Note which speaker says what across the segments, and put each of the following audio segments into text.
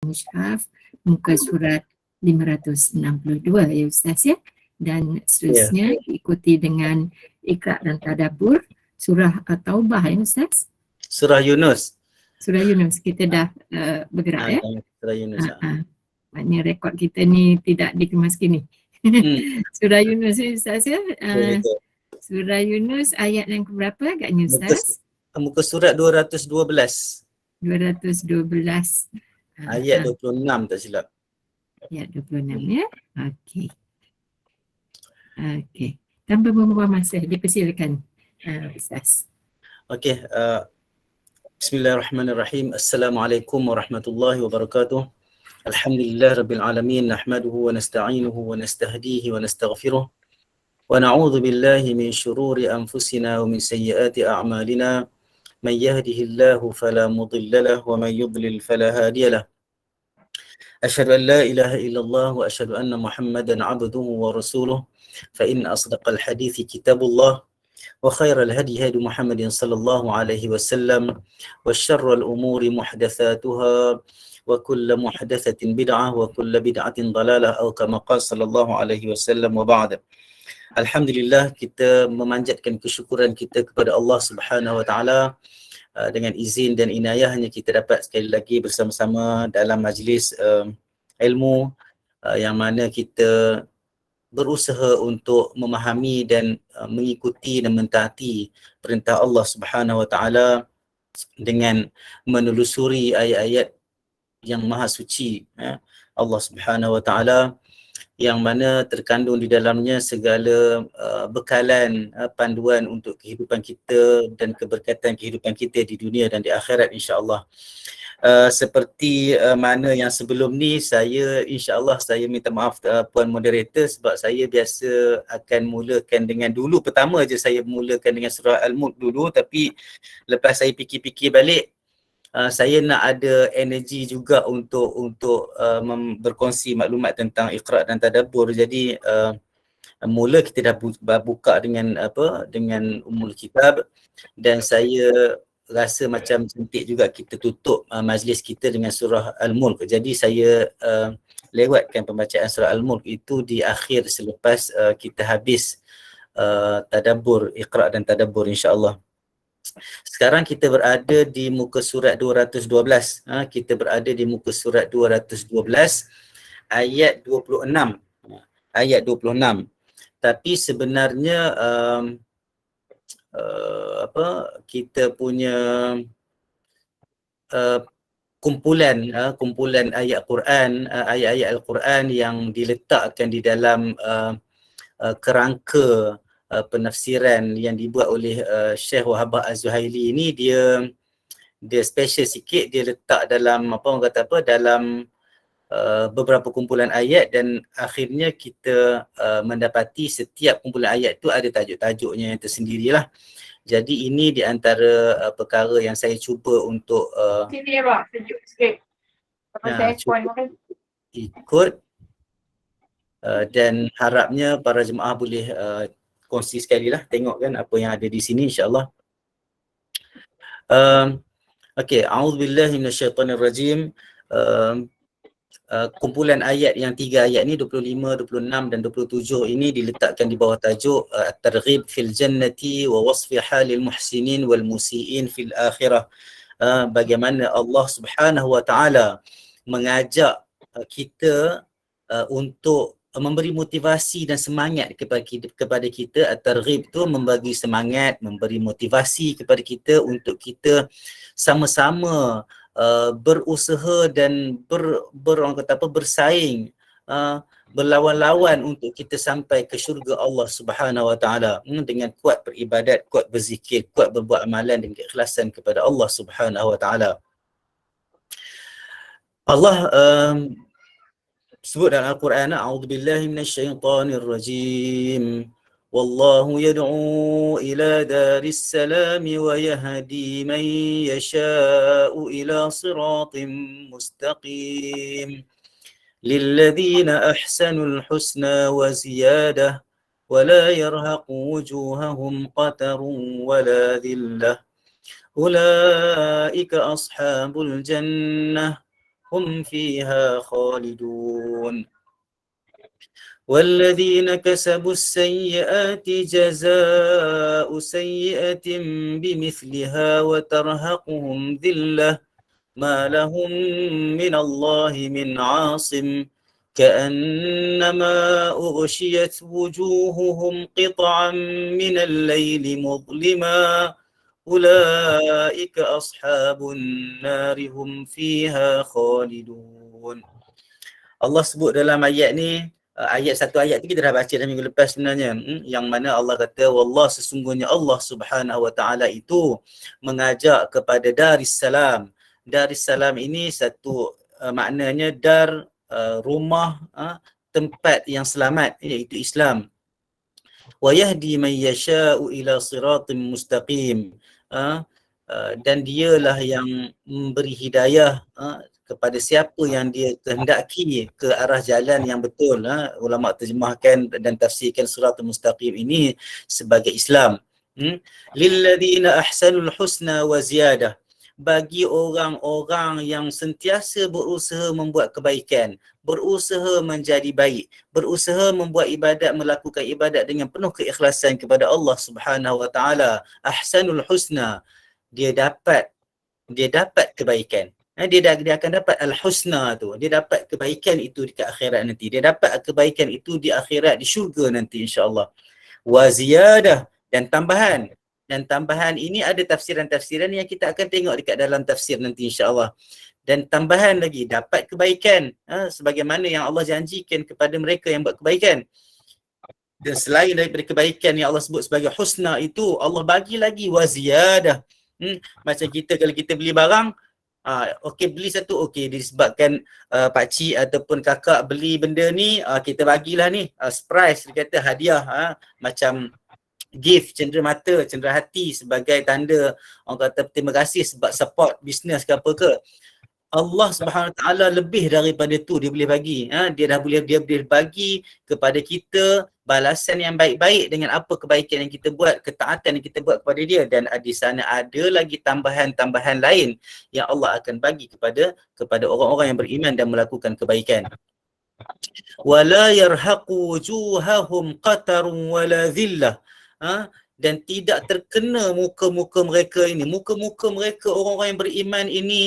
Speaker 1: Mushaf muka surat 562 ya Ustaz ya. Dan seterusnya diikuti dengan Iqra' dan Tadabbur surah Taubah ya Ustaz.
Speaker 2: Surah Yunus.
Speaker 1: Surah Yunus kita dah bergerak ya.
Speaker 2: Surah Yunus.
Speaker 1: Maknanya rekod kita ni tidak dikemas kini. Surah Yunus Ustaz ya. Surah Yunus ayat yang berapa agaknya Ustaz?
Speaker 2: Muka surat 212.
Speaker 1: 212.
Speaker 2: Ayat 26 tak silap.
Speaker 1: Ayat 26 ya. Okey. Okey. Tanpa membuang masa, dipersilakan Ustaz.
Speaker 2: Okey. Bismillahirrahmanirrahim. Assalamualaikum warahmatullahi wabarakatuh. Alhamdulillah rabbil alamin. Nahmaduhu wa nasta'inuhu wa nastahdihi wa nastaghfiruh. Wa na'udzu billahi min syururi anfusina wa min sayyiati a'malina. Man yahdihillahu fala mudilla lahu wa man yudlil fala hadiya lahu. Asyhadu an la ilaha illallah wa asyhadu anna Muhammadan 'abduhu wa rasuluh. Fa inna asdaqal hadithi kitabullah wa khairal hadi hadi Muhammadin sallallahu alaihi wasallam wa syarrul umuri muhdatsatuha wa kullu muhdatsatin bid'ah wa kullu bid'atin dalalah atau kama qala sallallahu alaihi wasallam wa ba'd. Alhamdulillah, kita memanjatkan kesyukuran kita kepada Allah Subhanahu wa taala dengan izin dan inayahnya kita dapat sekali lagi bersama-sama dalam majlis ilmu yang mana kita berusaha untuk memahami dan mengikuti dan mentaati perintah Allah Subhanahu wa taala dengan menelusuri ayat-ayat yang maha suci Allah Subhanahu wa taala, yang mana terkandung di dalamnya segala bekalan panduan untuk kehidupan kita dan keberkatan kehidupan kita di dunia dan di akhirat insya-Allah. Seperti mana yang sebelum ni, saya insya-Allah saya minta maaf puan moderator sebab saya biasa akan mulakan dengan dulu, pertama je saya mulakan dengan surah Al-Mulk dulu, tapi lepas saya fikir-fikir balik, saya nak ada energi juga untuk berkongsi maklumat tentang Iqra' dan Tadabbur. Jadi mula kita dah buka dengan dengan Ummul Kitab, dan saya rasa macam cantik juga kita tutup majlis kita dengan surah Al-Mulk. Jadi saya lewatkan pembacaan surah Al-Mulk itu di akhir selepas kita habis Tadabbur, Iqra' dan Tadabbur insya-Allah. Sekarang kita berada di muka surat 212. Kita berada di muka surat 212 ayat 26. Ayat 26. Tapi sebenarnya kita punya kumpulan ayat Quran, ayat-ayat Al-Quran yang diletakkan di dalam kerangka penafsiran yang dibuat oleh Syekh Wahbah Az-Zuhaili ini, dia special sikit. Dia letak dalam dalam beberapa kumpulan ayat, dan akhirnya kita mendapati setiap kumpulan ayat tu ada tajuk-tajuknya yang tersendirilah. Jadi ini di antara perkara yang saya cuba untuk ikut dan harapnya para jemaah boleh kongsi sekali lah, tengok kan apa yang ada di sini insya-Allah. Okey, a'udzubillahi minasyaitonirrajim. Kumpulan ayat yang 3 ayat ni 25, 26 dan 27 ini diletakkan di bawah tajuk At-Targhib fil Jannati wa wasfi halil muhsinin wal musiin fil akhirah. Bagaimana Allah Subhanahu wa taala mengajak kita untuk memberi motivasi dan semangat kepada kita. At-Targhib tu membagi semangat, memberi motivasi kepada kita untuk kita sama-sama berusaha dan bersaing, berlawan-lawan untuk kita sampai ke syurga Allah Subhanahu wa taala dengan kuat beribadat, kuat berzikir, kuat berbuat amalan dan keikhlasan kepada Allah Subhanahu wa taala. Allah sebut dalam Al-Quran, a'udzubillahi minasyaitonirrajim. Wallahu yad'u ila daris salam wa yahdi man yasha'u ila siratim mustaqim. Lilladzina ahsanul husna wa ziyadah wa la yarhaqu wujuhahum qatarun wa la dhillah. Ulaika ashabul jannah هم فيها خالدون والذين كسبوا السيئات جزاء سيئة بمثلها وترهقهم ذلة ما لهم من الله من عاصم كأنما أغشيت وجوههم قطعا من الليل مظلما أولئك أصحاب النار هم فيها خالدون. Allah sebut dalam ayat ni, satu ayat tu kita dah baca dah minggu lepas sebenarnya, yang mana Allah kata wallah sesungguhnya Allah Subhanahu wa taala itu mengajak kepada Darussalam. Darussalam ini satu maknanya dar, rumah, tempat yang selamat, iaitu Islam. Wa yahdi man yasha'u ila siratim mustaqim. Dan dialah yang memberi hidayah kepada siapa yang dia kehendaki ke arah jalan yang betul. Ulama terjemahkan dan tafsirkan siratul mustaqim ini sebagai Islam. Lilladheena ahsanul husna wa ziyadah. Bagi orang-orang yang sentiasa berusaha membuat kebaikan, berusaha menjadi baik, berusaha membuat ibadat, melakukan ibadat dengan penuh keikhlasan kepada Allah Subhanahu wa taala. Ahsanul husna, dia dapat kebaikan. Dia akan dapat al-husna tu. Dia dapat kebaikan itu di akhirat nanti. Dia dapat kebaikan itu di akhirat, di syurga nanti insya-Allah. Wa ziyadah, dan tambahan. Dan tambahan ini ada tafsiran-tafsiran yang kita akan tengok dekat dalam tafsir nanti insya-Allah. Dan tambahan lagi, dapat kebaikan sebagaimana yang Allah janjikan kepada mereka yang buat kebaikan. Dan selain daripada kebaikan yang Allah sebut sebagai husna itu, Allah bagi lagi wa ziyadah. Macam kita kalau kita beli barang, okey beli satu, okey disebabkan pakcik ataupun kakak beli benda ni, kita bagilah ni surprise, dia kata hadiah, macam gift, cendera mata, cendera hati sebagai tanda orang kata terima kasih sebab support bisnes ke apa ke. Allah Subhanahu Wa Taala lebih daripada tu dia boleh bagi. Dia boleh bagi kepada kita balasan yang baik-baik dengan apa kebaikan yang kita buat, ketaatan yang kita buat kepada dia, dan di sana ada lagi tambahan-tambahan lain yang Allah akan bagi kepada orang-orang yang beriman dan melakukan kebaikan. Wala yarhaqu wujuhahum qatarun wala dhillah. Dan tidak terkena muka-muka mereka ini. Muka-muka mereka orang-orang yang beriman ini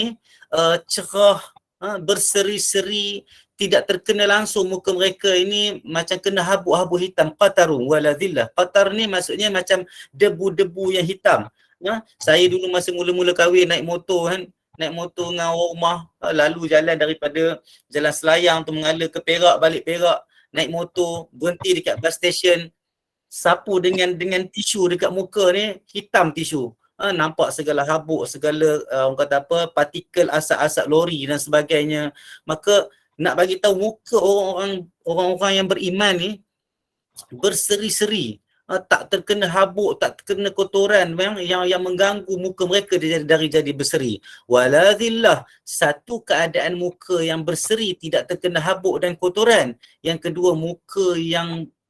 Speaker 2: cerah, berseri-seri, tidak terkena langsung muka mereka ini macam kena habuk-habuk hitam. Qatarun wala dhillah. Qatar ni maksudnya macam debu-debu yang hitam. Saya dulu masa mula-mula kahwin naik motor kan, naik motor dengan orang rumah, lalu jalan daripada Jalan Selayang tu mengalir ke Perak, balik Perak, naik motor, berhenti dekat bus station, sapu dengan tisu dekat muka ni, hitam tisu. Nampak segala habuk, segala orang kata apa, partikel asap-asap lori dan sebagainya. Maka nak bagi tahu muka orang-orang yang beriman ni berseri-seri, tak terkena habuk, tak terkena kotoran yang mengganggu muka mereka dari jadi berseri. Wala dhillah, satu keadaan muka yang berseri, tidak terkena habuk dan kotoran. Yang kedua, muka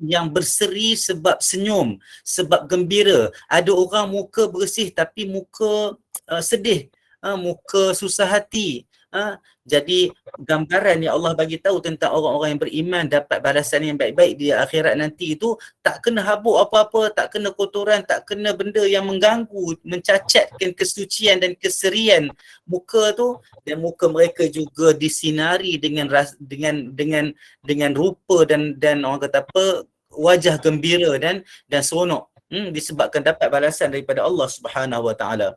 Speaker 2: yang berseri sebab senyum, sebab gembira. Ada orang muka bersih tapi muka sedih, muka susah hati. Jadi gambaran yang Allah bagi tahu tentang orang-orang yang beriman dapat balasan yang baik-baik di akhirat nanti itu, tak kena habuk apa-apa, tak kena kotoran, tak kena benda yang mengganggu, mencacatkan kesucian dan keserian muka tu, dan muka mereka juga disinari dengan rupa dan orang kata apa, wajah gembira dan seronok, disebabkan dapat balasan daripada Allah Subhanahu Wa Taala.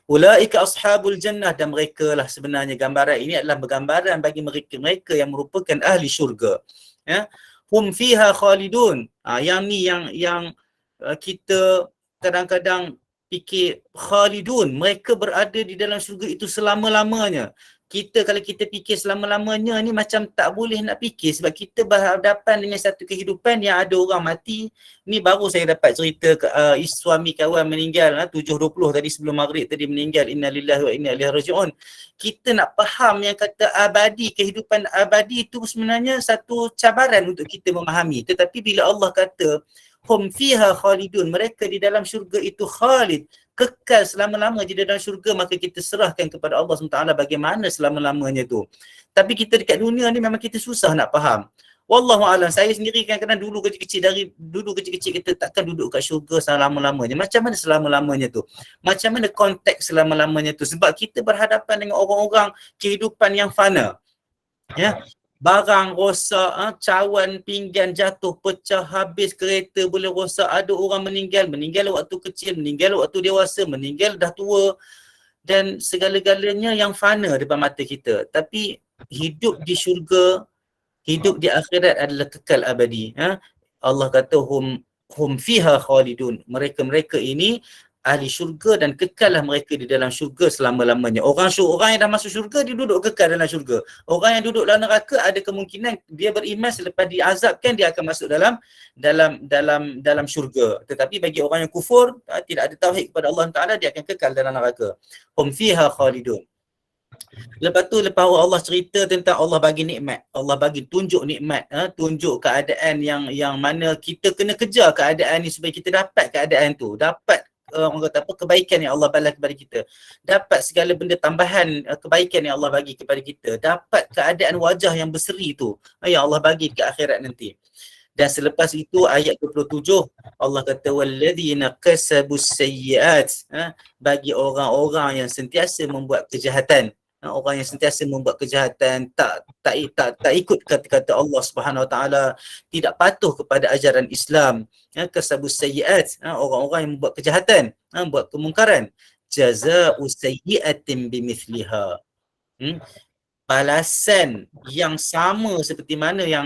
Speaker 2: Ulaika ashabul jannah, dan mereka lah sebenarnya, gambaran ini adalah bergambaran bagi mereka yang merupakan ahli syurga. Hum fiha khalidun. Yang ni yang kita kadang-kadang fikir khalidun, mereka berada di dalam syurga itu selama-lamanya. Kalau kita fikir selama-lamanya ni macam tak boleh nak fikir, sebab kita berhadapan dengan satu kehidupan yang ada orang mati. Ni baru saya dapat cerita suami kawan meninggal 7.20 tadi sebelum maghrib tadi meninggal. Innalillahi wa inna ilaihi raji'un. Kita nak faham yang kata abadi, kehidupan abadi itu sebenarnya satu cabaran untuk kita memahami. Tetapi bila Allah kata hum fiha khalidun, mereka di dalam syurga itu khalid, kekal selama-lama di dalam syurga, maka kita serahkan kepada Allah SWT bagaimana selama-lamanya tu. Tapi kita dekat dunia ni memang kita susah nak faham. Wallahualam, saya sendiri kadang-kadang dulu kecil-kecil kita takkan duduk kat syurga selama-lamanya. Macam mana selama-lamanya tu? Macam mana konteks selama-lamanya tu? Sebab kita berhadapan dengan orang-orang kehidupan yang fana. Ya, barang rosak, cawan pinggan jatuh, pecah, habis kereta boleh rosak, ada orang meninggal waktu kecil, meninggal waktu dewasa, meninggal dah tua, dan segala-galanya yang fana depan mata kita. Tapi hidup di syurga, hidup di akhirat adalah kekal abadi. Allah kata hum fiha khalidun. Mereka ini ahli syurga dan kekallah mereka di dalam syurga selama-lamanya. Orang yang dah masuk syurga, dia duduk kekal dalam syurga. Orang yang duduk dalam neraka ada kemungkinan dia beriman selepas diazabkan dia akan masuk dalam syurga. Tetapi bagi orang yang kufur, tidak ada tauhid kepada Allah Taala, dia akan kekal dalam neraka. Hum fiha khalidun. Lepas Allah cerita tentang Allah bagi nikmat, Allah bagi tunjuk nikmat, tunjuk keadaan yang mana kita kena kejar keadaan ni supaya kita dapat keadaan tu, dapat orang kata apa, kebaikan yang Allah balas kepada kita, dapat segala benda tambahan kebaikan yang Allah bagi kepada kita, dapat keadaan wajah yang berseri tu yang Allah bagi ke akhirat nanti. Dan selepas itu ayat 27 Allah kata walladzina kasabus sayyiat, bagi orang-orang yang sentiasa membuat kejahatan, orang yang sentiasa membuat kejahatan, tak ikut kata-kata Allah Subhanahu Wa Taala, tidak patuh kepada ajaran Islam, kasabus sayyiat, orang-orang yang membuat kejahatan, buat kemungkaran, jazaa'u sayyi'atin bimithliha, balasan yang sama seperti mana dia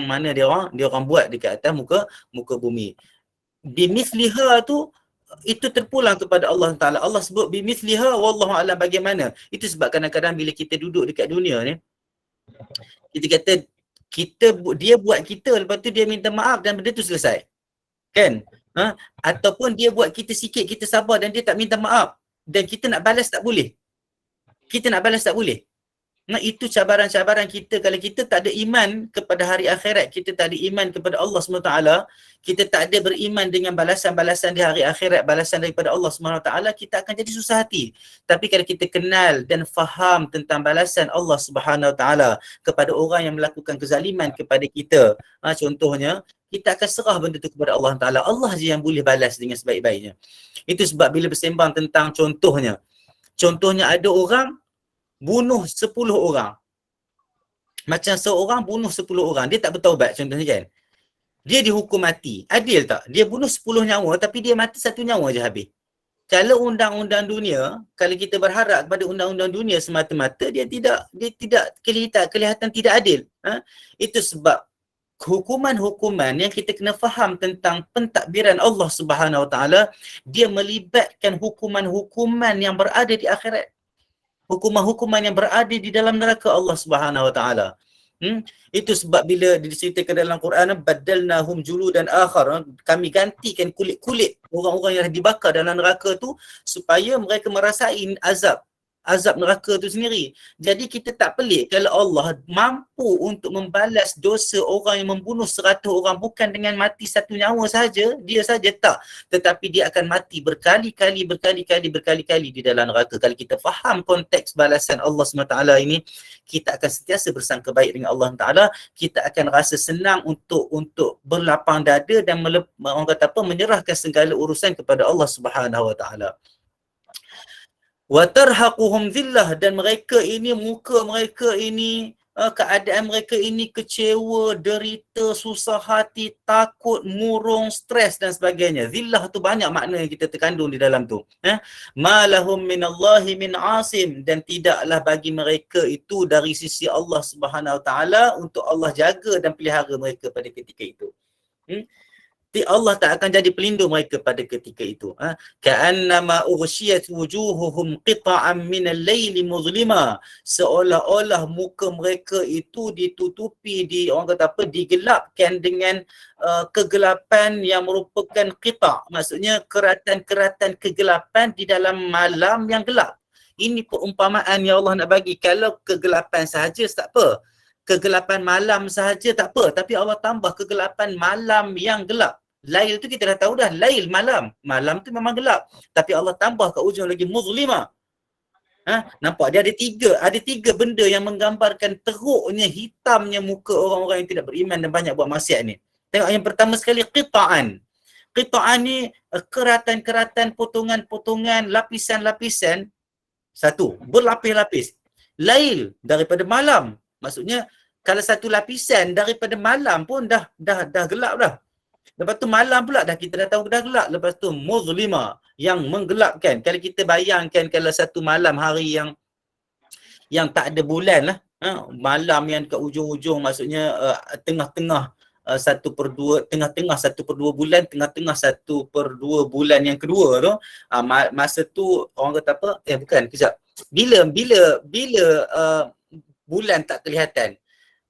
Speaker 2: orang buat dekat atas muka bumi. Bimithliha tu itu terpulang kepada Allah Ta'ala. Allah sebut bimithliha, wallahu a'lam bagaimana. Itu sebab kadang-kadang bila kita duduk dekat dunia ni, kita kata dia buat kita, lepas tu dia minta maaf dan benda tu selesai, kan? Ataupun dia buat kita sikit, kita sabar dan dia tak minta maaf, dan kita nak balas tak boleh. Nah, itu cabaran-cabaran kita kalau kita tak ada iman kepada hari akhirat, kita tak ada iman kepada Allah SWT, kita tak ada beriman dengan balasan-balasan di hari akhirat, balasan daripada Allah SWT, kita akan jadi susah hati. Tapi kalau kita kenal dan faham tentang balasan Allah SWT kepada orang yang melakukan kezaliman kepada kita, contohnya, kita akan serah benda tu kepada Allah Ta'ala. Allah je yang boleh balas dengan sebaik-baiknya. Itu sebab bila bersembang tentang contohnya ada orang bunuh 10 orang. Macam seorang bunuh 10 orang, dia tak bertaubat contohnya kan. Dia dihukum mati. Adil tak? Dia bunuh 10 nyawa tapi dia mati 1 nyawa je habis. Kalau undang-undang dunia, kalau kita berharap kepada undang-undang dunia semata-mata, dia tidak kelihatan tidak adil. Itu sebab hukuman-hukuman yang kita kena faham tentang pentadbiran Allah Subhanahu Wa Taala, dia melibatkan hukuman-hukuman yang berada di akhirat. Hukuman-hukuman yang berada di dalam neraka Allah Subhanahu Wa Taala. Itu sebab bila diceritakan dalam Quran, badalnahum juludan akhar, kami gantikan kulit-kulit orang-orang yang dibakar dalam neraka tu supaya mereka merasai azab neraka tu sendiri. Jadi kita tak pelik kalau Allah mampu untuk membalas dosa orang yang membunuh 100 orang bukan dengan mati 1 nyawa saja, dia saja tak, tetapi dia akan mati berkali-kali di dalam neraka. Kalau kita faham konteks balasan Allah SWT ini, kita akan sentiasa bersangka baik dengan Allah Taala, kita akan rasa senang untuk berlapang dada dan orang kata apa, menyerahkan segala urusan kepada Allah Subhanahu Wa Taala. Wa tarhaquhum dhillah, dan mereka ini, muka mereka ini, keadaan mereka ini kecewa, derita, susah hati, takut, murung, stres dan sebagainya. Dhillah tu banyak makna yang kita terkandung di dalam tu. Ma lahum minallahi min asim, dan tidaklah bagi mereka itu dari sisi Allah Subhanahu Wa Taala untuk Allah jaga dan pelihara mereka pada ketika itu. Allah tak akan jadi pelindung mereka pada ketika itu. Ka'annama ughshiyat wujuhuhum qita'an minal laili muzlima, seolah-olah muka mereka itu ditutupi, orang kata apa, digelapkan dengan kegelapan yang merupakan qita', maksudnya keratan-keratan kegelapan di dalam malam yang gelap. Ini perumpamaan yang Allah nak bagi. Kalau kegelapan sahaja tak apa, kegelapan malam sahaja tak apa, tapi Allah tambah kegelapan malam yang gelap. Lail tu kita dah tahu dah, lail malam. Malam tu memang gelap. Tapi Allah tambah kat ujung lagi muzlima. Nampak dia ada tiga benda yang menggambarkan teruknya, hitamnya muka orang-orang yang tidak beriman dan banyak buat maksiat ni. Tengok yang pertama sekali, qita'an. Qita'an ni keratan-keratan, potongan-potongan, lapisan-lapisan. Satu, berlapis-lapis. Lail, daripada malam. Maksudnya kalau satu lapisan daripada malam pun dah gelap dah. Lepas tu malam pula kita dah tahu dah gelap. Lepas tu muzlima, yang menggelapkan. Kalau kita bayangkan kalau satu malam hari yang tak ada bulan lah, malam yang kat ujung-ujung, maksudnya tengah-tengah 1/2, tengah-tengah 1/2 bulan, tengah-tengah 1/2 bulan yang kedua tu, masa tu orang kata apa? Bukan, kejap. Bila bulan tak kelihatan.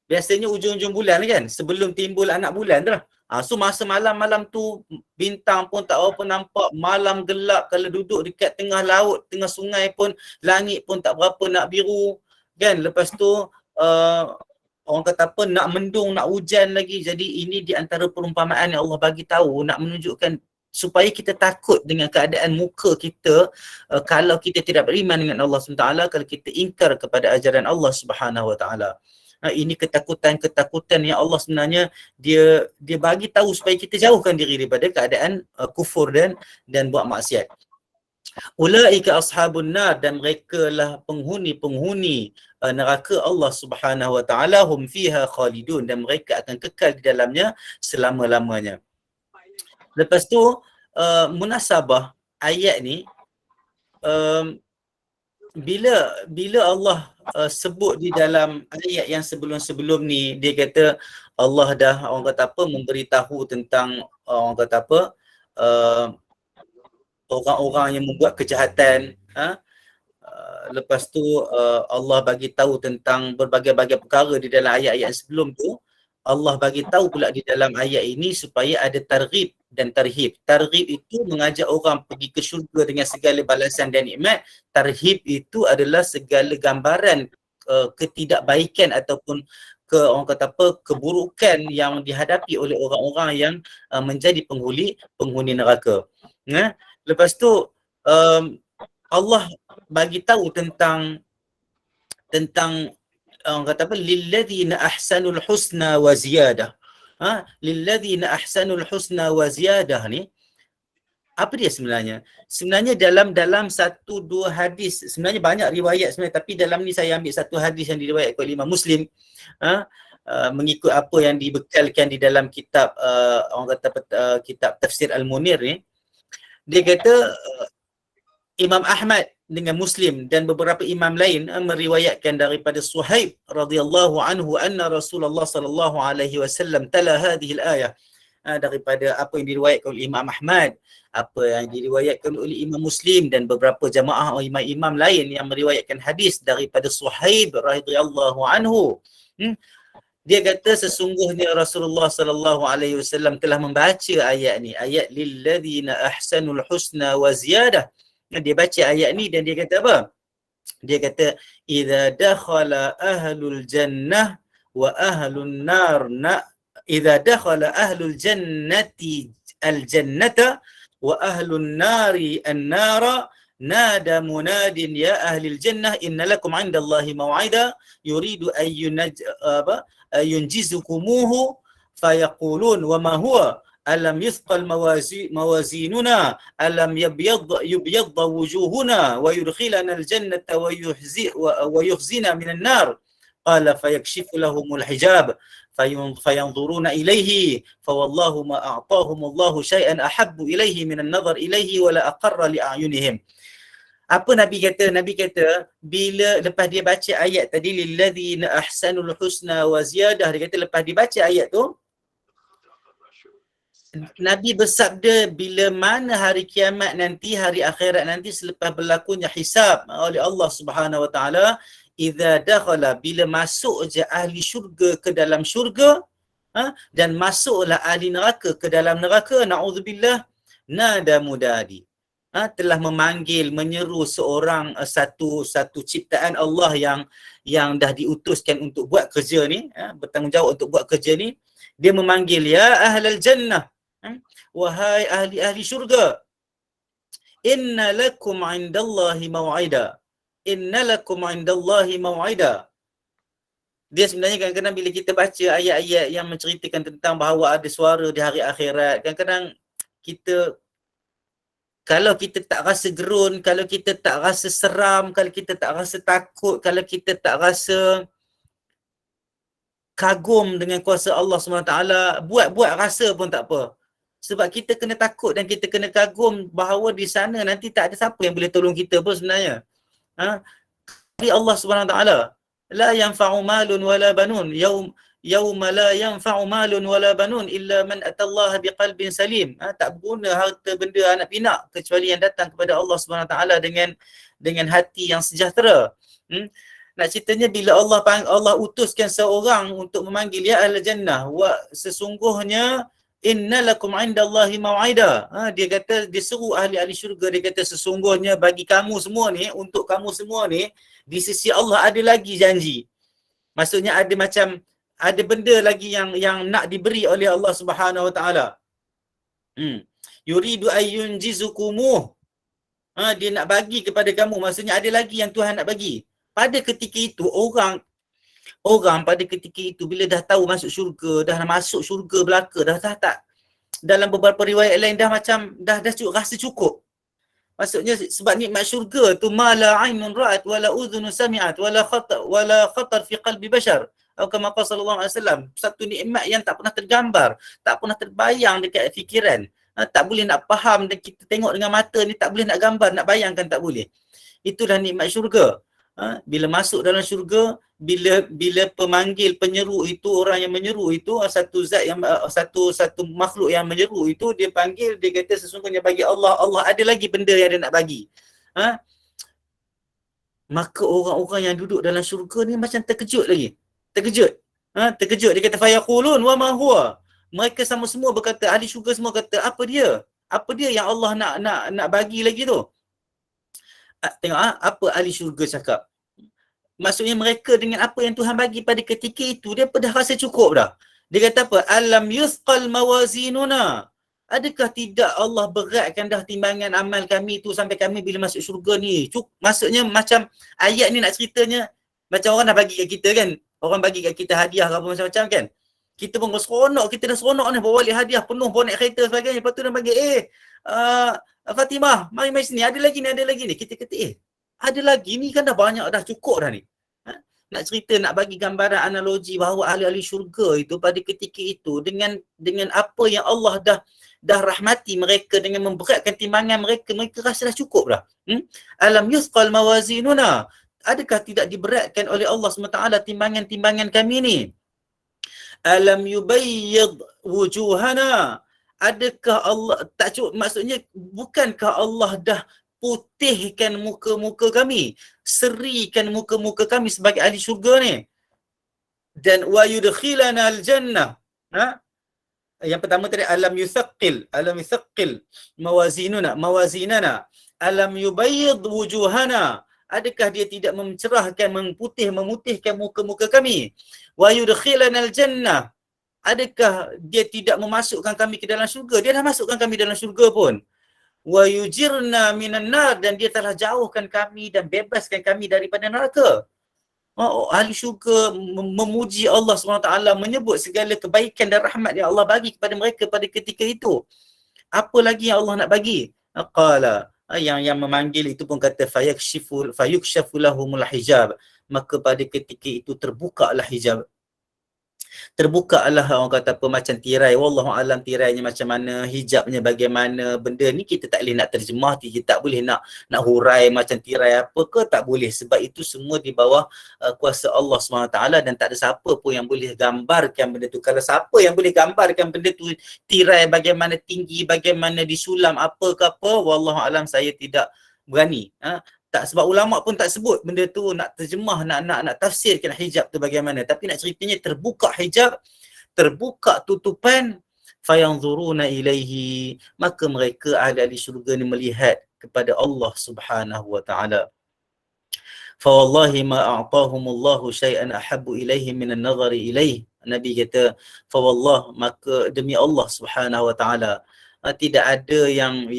Speaker 2: Biasanya ujung-ujung bulan kan, sebelum timbul anak bulan tu lah. So masa malam-malam tu bintang pun tak apa nampak, malam gelap, kalau duduk dekat tengah laut, tengah sungai pun langit pun tak berapa nak biru kan. Lepas tu orang kata apa, nak mendung, nak hujan lagi. Jadi ini di antara perumpamaan yang Allah bagi tahu nak menunjukkan supaya kita takut dengan keadaan muka kita kalau kita tidak beriman dengan Allah SWT, kalau kita ingkar kepada ajaran Allah Subhanahu Wa Taala. Ini ketakutan yang Allah sebenarnya dia bagi tahu supaya kita jauhkan diri daripada keadaan kufur dan buat maksiat. Ulaika ashabun nar, dan mereka lah penghuni neraka Allah Subhanahu Wa Taala, hum fiha khalidun, dan mereka akan kekal di dalamnya selama-lamanya. Lepas tu munasabah ayat ni, bila Allah sebut di dalam ayat yang sebelum-sebelum ni, dia kata Allah dah orang kata apa, memberitahu tentang orang kata apa, orang-orang yang membuat kejahatan. Lepas tu Allah bagi tahu tentang berbagai-bagai perkara di dalam ayat-ayat sebelum tu. Allah bagi tahu pula di dalam ayat ini supaya ada targhib dan tarhib. Targhib itu mengajak orang pergi ke syurga dengan segala balasan dan nikmat. Tarhib itu adalah segala gambaran ketidakbaikan ataupun orang kata apa, keburukan yang dihadapi oleh orang-orang yang menjadi penghuni neraka. Lepas tu Allah bagi tahu tentang orang kata apa, lilladzina ahsanul husna wa ziyadah. Lilladzina ahsanul husna wa ziyadah ni apa dia sebenarnya? Sebenarnya dalam satu dua hadis, sebenarnya banyak riwayat sebenarnya, tapi dalam ni saya ambil satu hadis yang diriwayatkan oleh Imam Muslim, mengikut apa yang dibekalkan di dalam kitab orang kata kitab Tafsir Al-Munir ni. Dia kata Imam Ahmad dengan Muslim dan beberapa imam lain meriwayatkan daripada Suhaib radhiyallahu anhu anna Rasulullah sallallahu alaihi wasallam tala hadhihi al-ayah, daripada apa yang diriwayatkan oleh Imam Ahmad, apa yang diriwayatkan oleh Imam Muslim dan beberapa jamaah imam-imam lain yang meriwayatkan hadis daripada Suhaib radhiyallahu anhu. Dia kata sesungguhnya Rasulullah sallallahu alaihi wasallam telah membaca ayat ni, ayat lilladzina ahsanul husna wa ziyadah. Dia baca ayat ni dan dia kata apa? Dia kata idza dakhala ahlul jannah wa ahlun nar, idza dakhala ahlul jannati al-jannata wa ahlun nari an-nara nada munadin ya ahlil jannah inna lakum 'indallahi maw'ida yuridu an yunjizukumuhu fayaqulun wa ma huwa alam yuthqal mawazinuna alam yubyadda wujuhuna wa yudkhilana al-jannata wa yukhzina minan nar qala fayakshifu lahumul hijab fayanzuruna ilayhi fawallahu ma a'tahumullahu shay'an ahabbu ilayhi minan nazar ilayhi wa la aqarra li a'yunihim. Apa Nabi kata? Nabi kata bila lepas dia baca ayat tadi lilladzina ahsanul husna wa ziyadah, dia kata lepas dia baca ayat tu Nabi bersabda bila mana hari kiamat nanti, hari akhirat nanti selepas berlakunya hisab oleh Allah Subhanahu Wa Taala, idza dakhala, bila masuk je ahli syurga ke dalam syurga, dan masuklah ahli neraka ke dalam neraka, naudzubillah, nada mudadi, telah memanggil, menyeru seorang satu ciptaan Allah yang dah diutuskan untuk buat kerja ni, bertanggungjawab untuk buat kerja ni. Dia memanggil ya ahlal jannah, Wahai ahli-ahli syurga, inna lakum 'indallahi maw'ida. Inna lakum 'indallahi maw'ida. Dia sebenarnya kadang-kadang bila kita baca ayat-ayat yang menceritakan tentang bahawa ada suara di hari akhirat, kadang-kadang kita, kalau kita tak rasa gerun, kalau kita tak rasa seram, kalau kita tak rasa takut, kalau kita tak rasa kagum dengan kuasa Allah SWT, buat rasa pun tak apa. Sebab kita kena takut dan kita kena kagum bahawa di sana nanti tak ada siapa yang boleh tolong kita pun sebenarnya. Tapi Allah SWT, la yanfa'u malun wala banun, yauma la yanfa'u malun wala banun illa man atallaha biqalbin salim. Tak berguna harta benda anak pinak kecuali yang datang kepada Allah SWT dengan hati yang sejahtera. Nak ceritanya bila Allah utuskan seorang untuk memanggil ya ahli jannah, wa sesungguhnya innalakum 'indallahi maw'ida. Dia kata, dia seru ahli-ahli syurga, dia kata sesungguhnya bagi kamu semua ni, untuk kamu semua ni, di sisi Allah ada lagi janji. Maksudnya ada macam, ada benda lagi yang nak diberi oleh Allah Subhanahu Wa Taala. Yuridu ayyunjizukumuh. Dia nak bagi kepada kamu, maksudnya ada lagi yang Tuhan nak bagi. Pada ketika itu orang pada ketika itu bila dah tahu masuk syurga, dah masuk syurga belaka, dah tak, dalam beberapa riwayat lain dah macam dah rasa cukup. Maksudnya sebab nikmat syurga tu mala ainun ra'at wala udhun sami'at wala khatar fi qalbi bashar. Atau kama qala sallallahu alaihi wasallam, satu nikmat yang tak pernah tergambar, tak pernah terbayang dekat fikiran. Tak boleh nak faham, dan kita tengok dengan mata ni tak boleh nak gambar, nak bayangkan tak boleh. Itulah nikmat syurga. Bila masuk dalam syurga, bila penyeru itu, orang yang menyeru itu, satu zat yang satu makhluk yang menyeru itu, dia panggil, dia kata sesungguhnya bagi Allah ada lagi benda yang dia nak bagi. Maka orang-orang yang duduk dalam syurga ni macam terkejut lagi. Terkejut. Dia kata fayaqulun wa ma huwa. Mereka sama semua berkata, ahli syurga semua kata, apa dia? Apa dia yang Allah nak bagi lagi tu? Tengok apa ahli syurga cakap. Maksudnya mereka dengan apa yang Tuhan bagi pada ketika itu, dia dah rasa cukup dah. Dia kata apa? Alam yuthqal mawazinuna. Adakah tidak Allah beratkan dah timbangan amal kami tu sampai kami bila masuk syurga ni? Maksudnya macam ayat ni nak ceritanya, macam orang dah bagi kat kita kan. Orang bagi kat kita hadiah ke apa macam-macam kan. Kita pun seronok, kita dah seronok ni bawa balik hadiah penuh bonek kereta sebagainya. Lepas tu dia bagi, Fatimah, mari sini, ada lagi ni. Kita kata, ada lagi ni kan dah banyak, dah cukup dah ni. Nak cerita, nak bagi gambaran analogi bahawa ahli-ahli syurga itu pada ketika itu dengan apa yang Allah dah rahmati mereka dengan memberatkan timbangan mereka rasa dah cukup dah. Alam yusqal mawazinuna. Adakah tidak diberatkan oleh Allah SWT timbangan-timbangan kami ni? Alam yubayyid wujuhana. Adakah Allah tak cukup, maksudnya bukankah Allah dah putihkan muka-muka kami, serikan muka-muka kami sebagai ahli syurga ni? Dan wa yudkhilana al-jannah. Yang pertama tadi alam yusaqqil mawazinana. Alam yubayyid wujuhana. Adakah dia tidak mencerahkan, memutihkan muka-muka kami? Wa yudkhilana al-jannah. Adakah dia tidak memasukkan kami ke dalam syurga? Dia dah masukkan kami dalam syurga pun. Wa yujirna minan nar, dan dia telah jauhkan kami dan bebaskan kami daripada neraka. Ahli syurga memuji Allah SWT, menyebut segala kebaikan dan rahmat yang Allah bagi kepada mereka pada ketika itu. Apa lagi yang Allah nak bagi? Qala, yang memanggil itu pun kata fayukshafu lahumul hijab. Maka pada ketika itu terbukalah hijab. Terbukalah orang kata apa, macam tirai. Wallahu alam tirainya macam mana, hijabnya bagaimana. Benda ni kita tak boleh nak terjemah, kita tak boleh nak hurai macam tirai apa ke, tak boleh. Sebab itu semua di bawah kuasa Allah SWT, dan tak ada siapa pun yang boleh gambarkan benda tu. Kalau siapa yang boleh gambarkan benda tu, tirai bagaimana tinggi, bagaimana disulam apa ke apa, wallahu alam saya tidak berani. Tak, sebab ulama pun tak sebut benda tu, nak terjemah, nak tafsirkan hijab tu bagaimana. Tapi nak ceritanya terbuka hijab, terbuka tutupan, fayanzuruna ilaihi, maka mereka ahli syurga ni melihat kepada Allah Subhanahu wa taala. Fa wallahi ma a'tahumullahu syai'an ahabbu ilaihim minan nazari ilaih. Nabi kata, fa wallah, maka demi Allah Subhanahu wa taala, tidak ada yang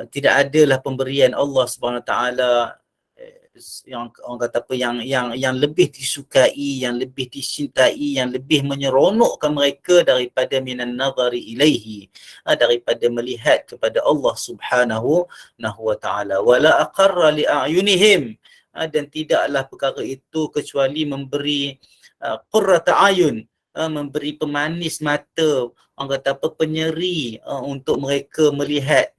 Speaker 2: tidak adalah pemberian Allah Subhanahu wa taala yang orang kata apa, yang lebih disukai, yang lebih dicintai, yang lebih menyeronokkan mereka daripada minan nazari ilaihi, daripada melihat kepada Allah Subhanahu wa taala. Wala aqarra li a'yunihim, dan tidaklah perkara itu kecuali memberi qurrata ayun, memberi pemanis mata, orang kata apa, penyeri untuk mereka melihat,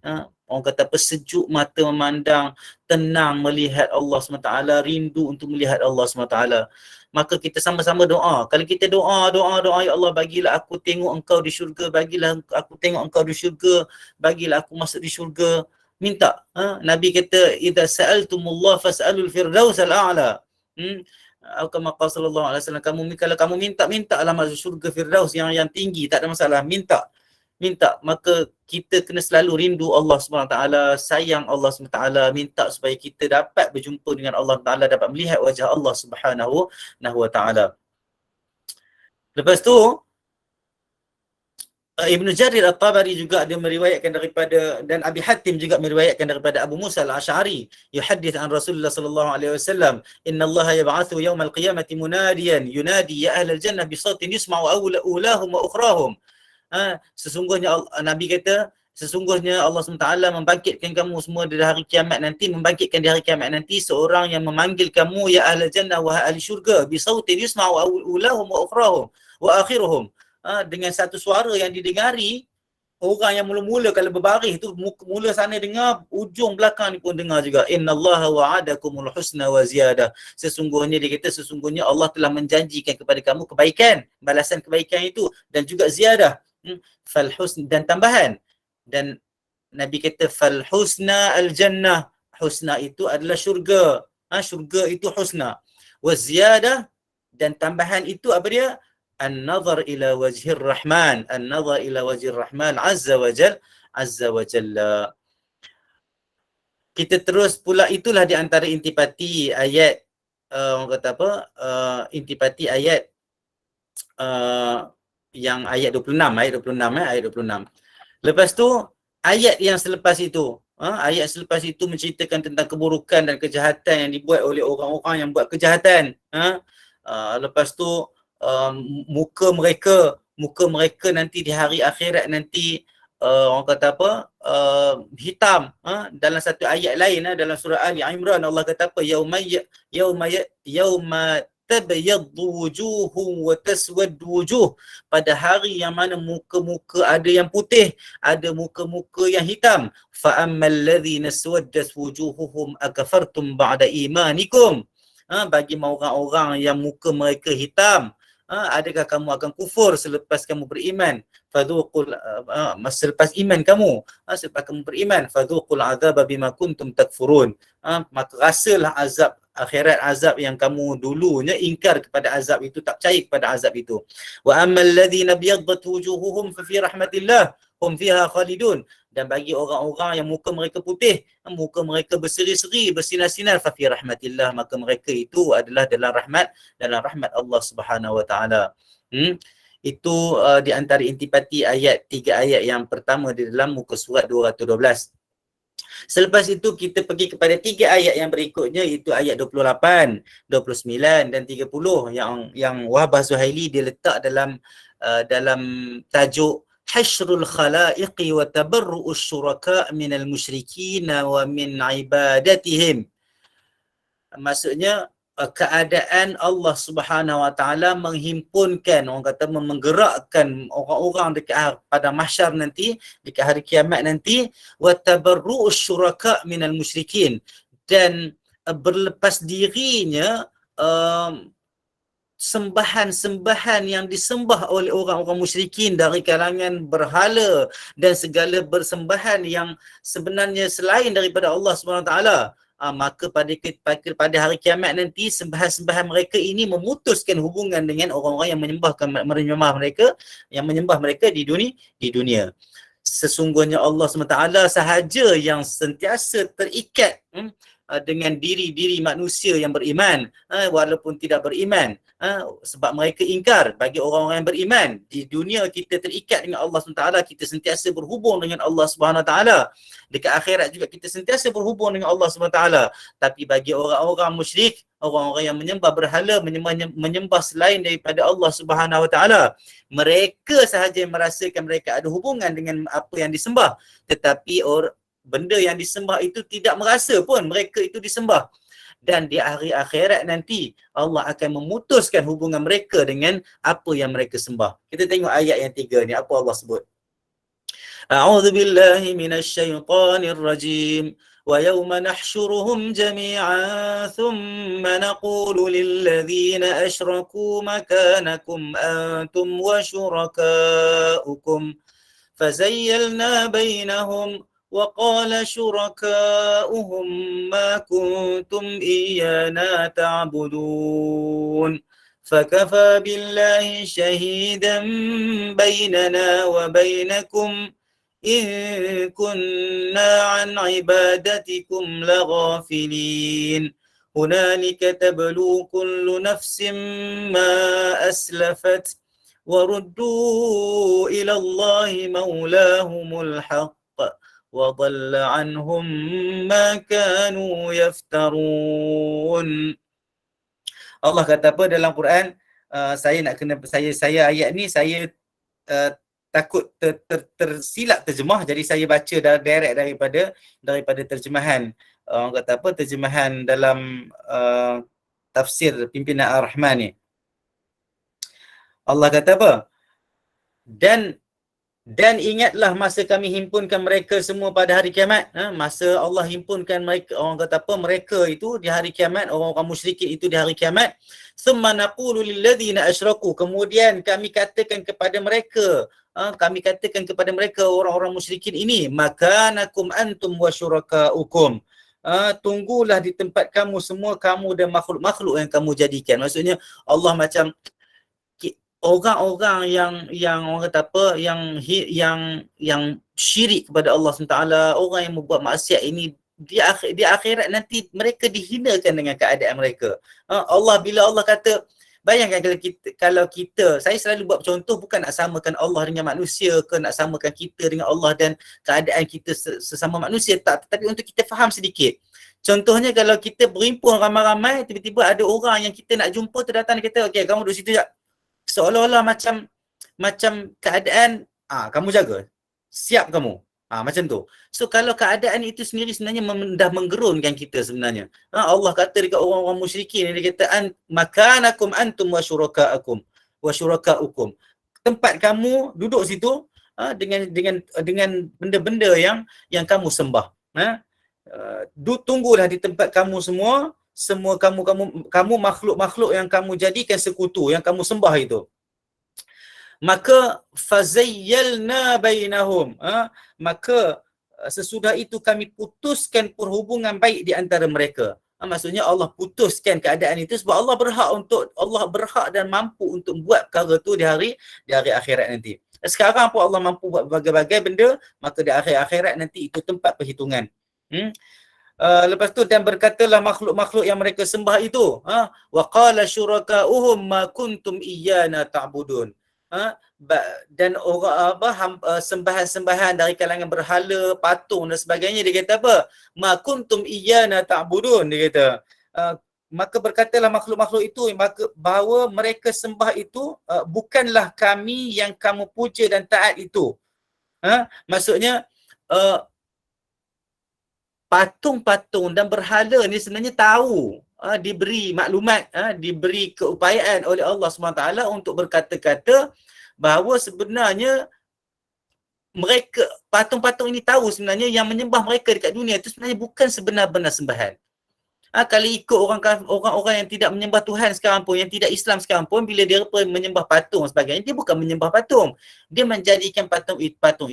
Speaker 2: orang kata apa, sejuk mata memandang, tenang melihat Allah SWT, rindu untuk melihat Allah SWT. Maka kita sama-sama doa. Kalau kita doa, ya Allah, bagilah aku tengok engkau di syurga, bagilah aku tengok engkau di syurga, bagilah aku masuk di syurga. Minta. Nabi kata, idza sa'altumullah fas'alul firdausal a'la. Kama qala sallallahu alaihi wasallam, kalau kamu mintalah masuk syurga firdaus yang tinggi, tak ada masalah, minta. Maka kita kena selalu rindu Allah SWT, sayang Allah SWT, minta supaya kita dapat berjumpa dengan Allah Ta'ala, dapat melihat wajah Allah Subhanahu wa taala. Lepas tu Ibn Jarir At-Tabari juga dia meriwayatkan daripada, dan Abi Hatim juga meriwayatkan daripada Abu Musa Al-Asy'ari, yuhaddits an Rasulullah sallallahu alaihi wasallam, inna Allah yab'atsu yaumal qiyamati munadiyan yunadi ya ahlal jannah bi sautin yusma'u ulahum wa ukhrahum. Sesungguhnya Nabi kata, sesungguhnya Allah SWT membangkitkan kamu semua di hari kiamat nanti, membangkitkan di hari kiamat nanti seorang yang memanggil kamu ya ahlal jannah wahai ahli syurga, bi sautin yusma'u ulahum wa ukhrahum wa akhiruhum, dengan satu suara yang didengari orang yang mula-mula kalau berbaris tu, mula sana dengar, ujung belakang ni pun dengar juga. Innallaha wa'adakumul husna wa ziyadah. Sesungguhnya, dia kata, sesungguhnya Allah telah menjanjikan kepada kamu kebaikan, balasan kebaikan itu, dan juga ziyadah, fal husn, dan tambahan. Dan Nabi kata, fal husna al jannah, husna itu adalah syurga. Syurga itu husna. Wa ziyadah, dan tambahan itu apa dia? An-nazar ila wajhir rahman, an-nazar ila wajhir rahman azza wa jalla. Kita terus pula, itulah di antara intipati ayat, orang kata apa, intipati ayat yang ayat 26, ayat 26. Lepas tu ayat yang selepas itu, ayat selepas itu menceritakan tentang keburukan dan kejahatan yang dibuat oleh orang-orang yang buat kejahatan. Lepas tu muka mereka nanti di hari akhirat nanti, orang kata apa, hitam. Dalam satu ayat lain, dalam surah Ali Imran, Allah kata apa, yauma tabyaddu wujuhum wa taswaddu wujuh, pada hari yang mana muka-muka ada yang putih, ada muka-muka yang hitam. Fa ammal ladzina swaddat wujuhuhum akafartum ba'da imanikum, bagi orang-orang yang muka mereka hitam, adakah kamu akan kufur selepas kamu beriman? Fadhuqul, selepas iman kamu, selepas kamu beriman, fadhuqul azaba bima kuntum takfurun, maka rasalah azab akhirat, azab yang kamu dulunya ingkar kepada azab itu, tak percaya kepada azab itu. Wa ammal ladzina biyaddat wujuhuhum fa fi rahmatillah hum fiha khalidun, dan bagi orang-orang yang muka mereka putih, muka mereka berseri-seri, bersinar-sinar, fa fi rahmatillah, maka mereka itu adalah dalam rahmat Allah Subhanahu wa taala. Itu di antara intipati ayat, 3 ayat yang pertama di dalam muka surat 212. Selepas itu kita pergi kepada 3 ayat yang berikutnya, iaitu ayat 28, 29 dan 30 yang Wahbah Zuhaili dia letak dalam tajuk Hashrul khalaiqi wa tabarru'us syuraka minal musyrikin wa min ibadatihim. Maksudnya keadaan Allah Subhanahu wa taala menghimpunkan, orang kata menggerakkan orang-orang dekat pada mahsyar nanti, dekat hari kiamat nanti, wa tabarru'us syuraka minal musyrikin, dan berlepas dirinya sembahan-sembahan yang disembah oleh orang-orang musyrikin dari kalangan berhala dan segala bersembahan yang sebenarnya selain daripada Allah Subhanahu wa taala. Maka pada hari kiamat nanti, sembahan-sembahan mereka ini memutuskan hubungan dengan orang-orang yang menyembah mereka di dunia. Sesungguhnya Allah SWT sahaja yang sentiasa terikat dengan diri-diri manusia yang beriman, walaupun tidak beriman, sebab mereka ingkar. Bagi orang-orang yang beriman, di dunia kita terikat dengan Allah SWT, kita sentiasa berhubung dengan Allah SWT. Dekat akhirat juga kita sentiasa berhubung dengan Allah SWT. Tapi bagi orang-orang musyrik, orang-orang yang menyembah berhala, menyembah selain daripada Allah SWT, mereka sahaja yang merasakan mereka ada hubungan dengan apa yang disembah, tetapi benda yang disembah itu tidak merasa pun mereka itu disembah. Dan di hari akhirat nanti Allah akan memutuskan hubungan mereka dengan apa yang mereka sembah. Kita tengok ayat yang 3 ni, apa Allah sebut. A'udzu billahi minasyaitonir rajim. وَيَوْمَ نَحْشُرُهُمْ جَمِيعًا ثُمَّ نَقُولُ لِلَّذِينَ أَشْرَكُوا مَكَانَكُمْ أَنْتُمْ وَشُرَكَاؤُكُمْ فَزَيَّلْنَا بَيْنَهُمْ وَقَالَ شُرَكَاؤُهُمْ مَا كُنْتُمْ إِيَّانَا تَعْبُدُونَ فَكَفَى بِاللَّهِ شَهِيدًا بَيْنَنَا وَبَيْنَكُمْ إِن كُنَّا عَنْ عِبَادَتِكُمْ لَغَافِلِينَ هُنَالِكَ تَبْلُو كُلُّ نَفْسٍ مَا أَسْلَفَتْ وَرُدُّوا إِلَى اللَّهِ مَوْلَاهُمُ الْحَقِّ وَضَلَّ عَنْهُمْ مَا كَانُوا يَفْتَرُونَ. Allah kata apa dalam Quran? Saya ayat ni saya takut tersilap terjemah, jadi saya baca direct daripada terjemahan. Orang kata apa? Terjemahan dalam tafsir pimpinan Ar-Rahman ni. Allah kata apa? Dan ingatlah masa kami himpunkan mereka semua pada hari kiamat. Masa Allah himpunkan mereka, orang kata apa, mereka itu di hari kiamat, orang-orang musyrikin itu di hari kiamat. Thumma naqulu lilladzina asyraku, kemudian kami katakan kepada mereka, orang-orang musyrikin ini, makanakum antum wa syurakaukum. Tunggulah di tempat kamu semua, kamu dan makhluk-makhluk yang kamu jadikan. Maksudnya Allah macam orang-orang yang orang kata apa, yang syirik kepada Allah SWT, orang yang membuat maksiat ini, di akhirat nanti mereka dihinakan dengan keadaan mereka. Bila Allah kata, bayangkan kalau kita, saya selalu buat contoh, bukan nak samakan Allah dengan manusia ke, nak samakan kita dengan Allah dan keadaan kita sesama manusia, tak. Tetapi untuk kita faham sedikit. Contohnya kalau kita berhimpun ramai-ramai, tiba-tiba ada orang yang kita nak jumpa tu datang, dia kata, okey, kamu duduk situ sekejap. Seolah-olah macam keadaan, kamu jaga, siap kamu, macam tu. So kalau keadaan itu sendiri sebenarnya dah menggerunkan kita sebenarnya. Allah kata dekat orang-orang musyrikin, dia kata makanakum antum wa syurakaukum, tempat kamu duduk situ dengan benda-benda yang kamu sembah. Tunggulah di tempat kamu semua kamu makhluk-makhluk yang kamu jadikan sekutu, yang kamu sembah itu. Maka fazayyalna bainahum, maka sesudah itu kami putuskan perhubungan baik di antara mereka. Maksudnya Allah putuskan keadaan itu sebab Allah berhak dan mampu untuk buat perkara tu di hari akhirat nanti. Sekarang pun Allah mampu buat berbagai-bagai benda, maka di akhirat nanti itu tempat perhitungan. Lepas tu, dan berkatalah makhluk-makhluk yang mereka sembah itu, wa qala syurakauhum ma kuntum iyyana ta'budun, dan orang sembahan-sembahan dari kalangan berhala, patung dan sebagainya, dia kata apa? Ma kuntum iyyana ta'budun, dia kata. Maka berkatalah makhluk-makhluk itu bahawa mereka sembah itu bukanlah kami yang kamu puja dan taat itu. Maksudnya patung-patung dan berhala ni sebenarnya tahu, diberi maklumat, diberi keupayaan oleh Allah SWT untuk berkata-kata bahawa sebenarnya mereka, patung-patung ini tahu sebenarnya yang menyembah mereka dekat dunia itu sebenarnya bukan sebenar-benar sembahan. Kalau ikut orang-orang yang tidak menyembah Tuhan sekarang pun, yang tidak Islam sekarang pun, bila dia menyembah patung sebagainya, dia bukan menyembah patung. Dia menjadikan patung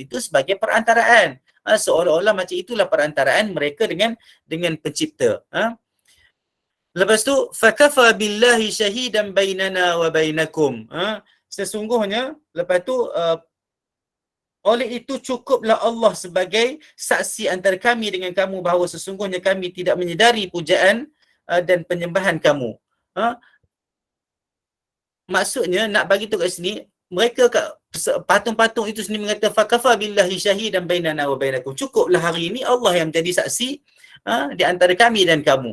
Speaker 2: itu sebagai perantaraan. Seolah-olah macam itulah perantaraan mereka dengan pencipta. Lepas tu, fakafa billahi syahidan bainana wa bainakum. Sesungguhnya, lepas tu Oleh itu cukuplah Allah sebagai saksi antara kami dengan kamu bahawa sesungguhnya kami tidak menyedari pujaan dan penyembahan kamu. Maksudnya nak bagi tu kat sini, mereka patung-patung itu sendiri mengata fakafa billahi syahidan bainana wa bainakum. Cukuplah hari ini Allah yang menjadi saksi di antara kami dan kamu.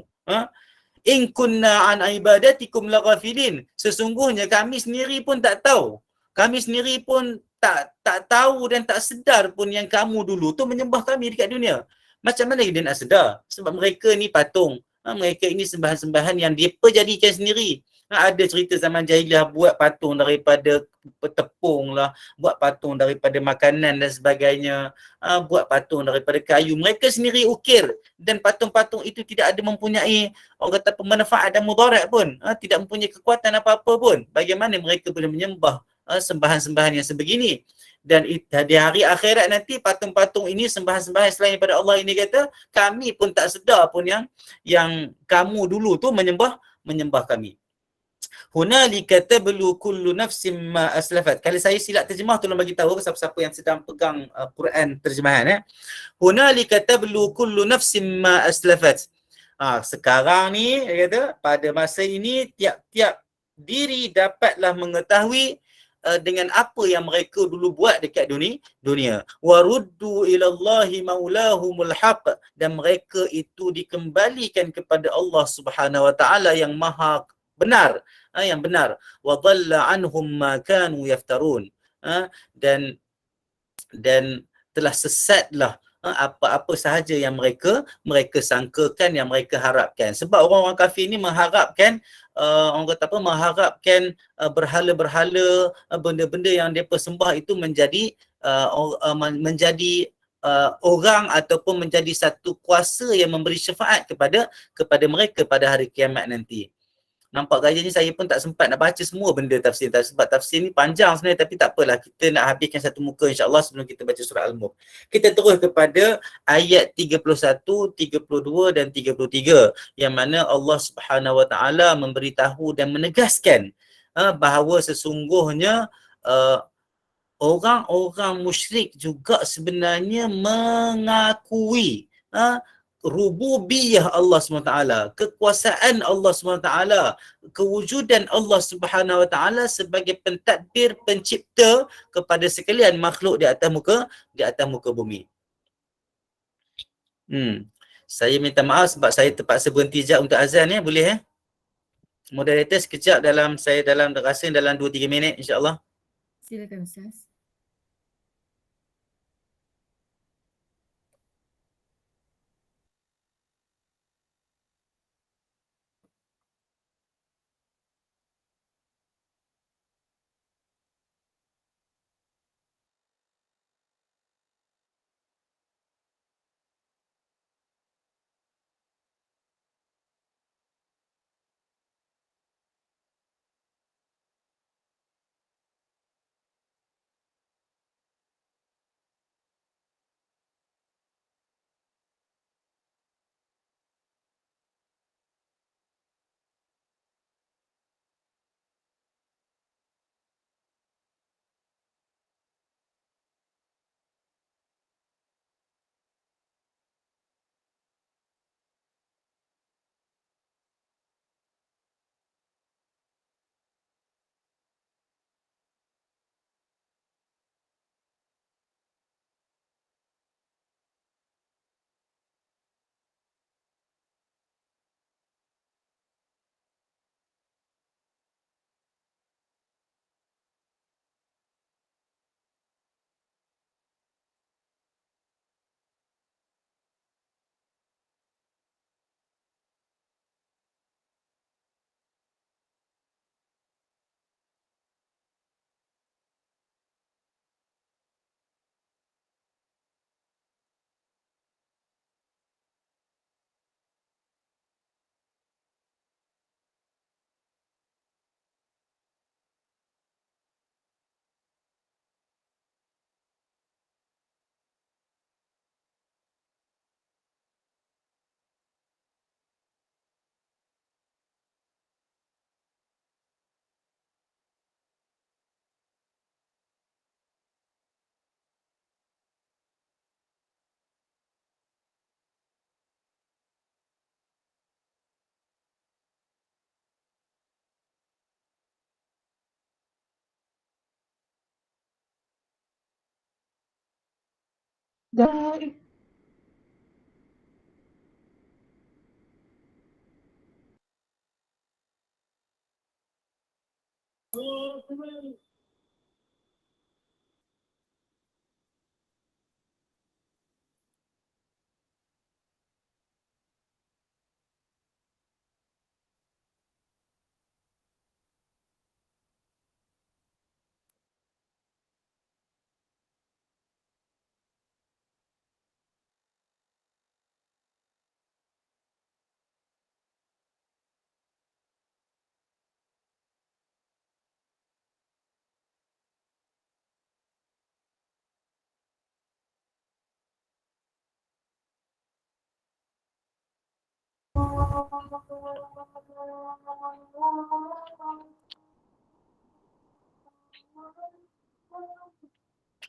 Speaker 2: In kunna an ibadatikum laghafilin. Sesungguhnya kami sendiri pun tak tahu. Kami sendiri pun tak tahu dan tak sedar pun yang kamu dulu tu menyembah kami dekat dunia. Macam mana dia nak sedar? Sebab mereka ni patung. Mereka ini sembahan-sembahan yang dia jadikan sendiri. Ada cerita zaman jahiliah buat patung daripada tepung lah, buat patung daripada makanan dan sebagainya, buat patung daripada kayu. Mereka sendiri ukir dan patung-patung itu tidak ada mempunyai orang kata pemanfaat dan mudarat pun, tidak mempunyai kekuatan apa-apa pun. Bagaimana mereka boleh menyembah sembahan-sembahan yang sebegini? Dan di hari akhirat nanti patung-patung ini, sembahan-sembahan selain daripada Allah ini kata, kami pun tak sedar pun yang kamu dulu tu menyembah kami. Hunalika tablu kullu nafsin ma aslafat. Kalau saya silap terjemah, tolong bagi tahu siapa-siapa yang sedang pegang Quran terjemahan. Hunalika tablu kullu nafsin ma aslafat. Sekarang ni dia kata pada masa ini tiap-tiap diri dapatlah mengetahui dengan apa yang mereka dulu buat dekat dunia. Waruddu ilallahi maulahumul haq, dan mereka itu dikembalikan kepada Allah Subhanahu wa taala yang maha benar, yang benar. Wa dhalla anhum ma kanu yaftarun. Dan telah sesatlah apa-apa sahaja yang mereka sangkakan, yang mereka harapkan. Sebab orang-orang kafir ni mengharapkan orang kata apa, mengharapkan berhala-berhala, benda-benda yang mereka sembah itu menjadi orang ataupun menjadi satu kuasa yang memberi syafaat kepada mereka pada hari kiamat nanti. Nampak gayanya saya pun tak sempat nak baca semua benda tafsir, sebab tafsir ni panjang sebenarnya, tapi tak apalah, kita nak habiskan satu muka insya-Allah sebelum kita baca surah Al-Mulk. Kita terus kepada ayat 31, 32 dan 33 yang mana Allah Subhanahu Wa Taala memberitahu dan menegaskan bahawa sesungguhnya orang-orang musyrik juga sebenarnya mengakui rububiyah Allah SWT, kekuasaan Allah SWT, kewujudan Allah Subhanahu Wa Taala sebagai pentadbir, pencipta kepada sekalian makhluk di atas muka bumi. Saya minta maaf sebab saya terpaksa berhenti sekejap untuk azan ya, boleh moderator sekejap, saya rasa dalam 2-3 minit insya-Allah.
Speaker 1: Silakan Ustaz.
Speaker 3: دائم.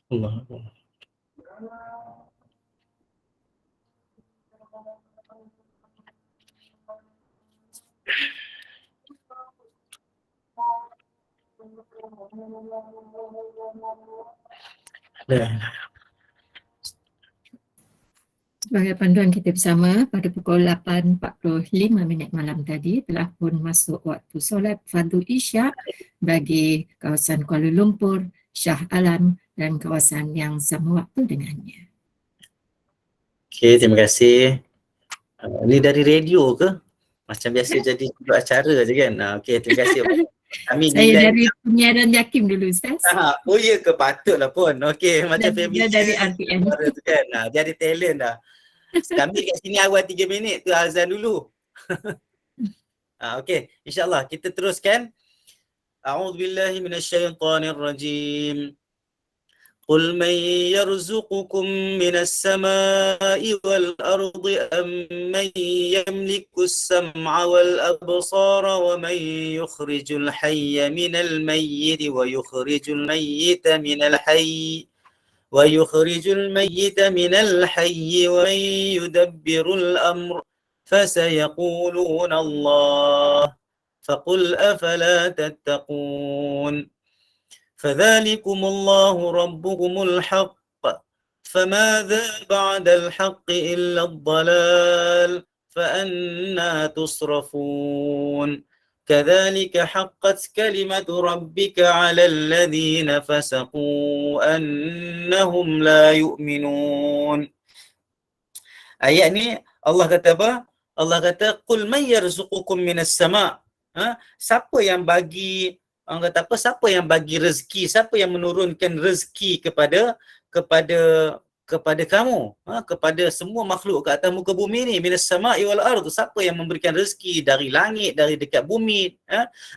Speaker 2: Allah.
Speaker 1: Sebagai panduan kita bersama, pada pukul 8.45 malam tadi telah pun masuk waktu solat fardu Isyak bagi kawasan Kuala Lumpur, Shah Alam dan kawasan yang sama waktu dengannya.
Speaker 2: Okey, terima kasih. Ni dari radio ke? Macam biasa jadi acara je kan? Okey, terima kasih. Kami
Speaker 1: Saya
Speaker 2: nilai
Speaker 1: dari penyiaran Jakim dulu, Ustaz.
Speaker 2: oh ya ke, patutlah pun. Okey, macam
Speaker 1: Dan
Speaker 2: family
Speaker 1: juga dari RTM.
Speaker 2: tu kan. Jadi talent dah. Kami kat sini awal 3 minit tu azan dulu. Okey, insya-Allah kita teruskan. A'udzubillahi minasyaitonirrajim. قل من يرزقكم من السماء والأرض أم من يملك السمع والأبصار ومن يخرج الحي من الميت ويخرج الميت من الحي ومن يدبر الأمر فسيقولون الله فقل أفلا تتقون فذلكم الله ربكم الحق فماذا بعد الحق إلا الضلال فأنى تصرفون كذلك حقت كلمة ربك على الذين فسقوا أنهم لا يؤمنون. Ayat ni Allah kata apa? Allah kata qul may yarzuqukum minas sama'. Siapa yang bagi, orang kata apa, siapa yang bagi rezeki, siapa yang menurunkan rezeki kepada kamu, kepada semua makhluk ke atas muka bumi ni, minas sama'i wal ardh, siapa yang memberikan rezeki dari langit, dari dekat bumi,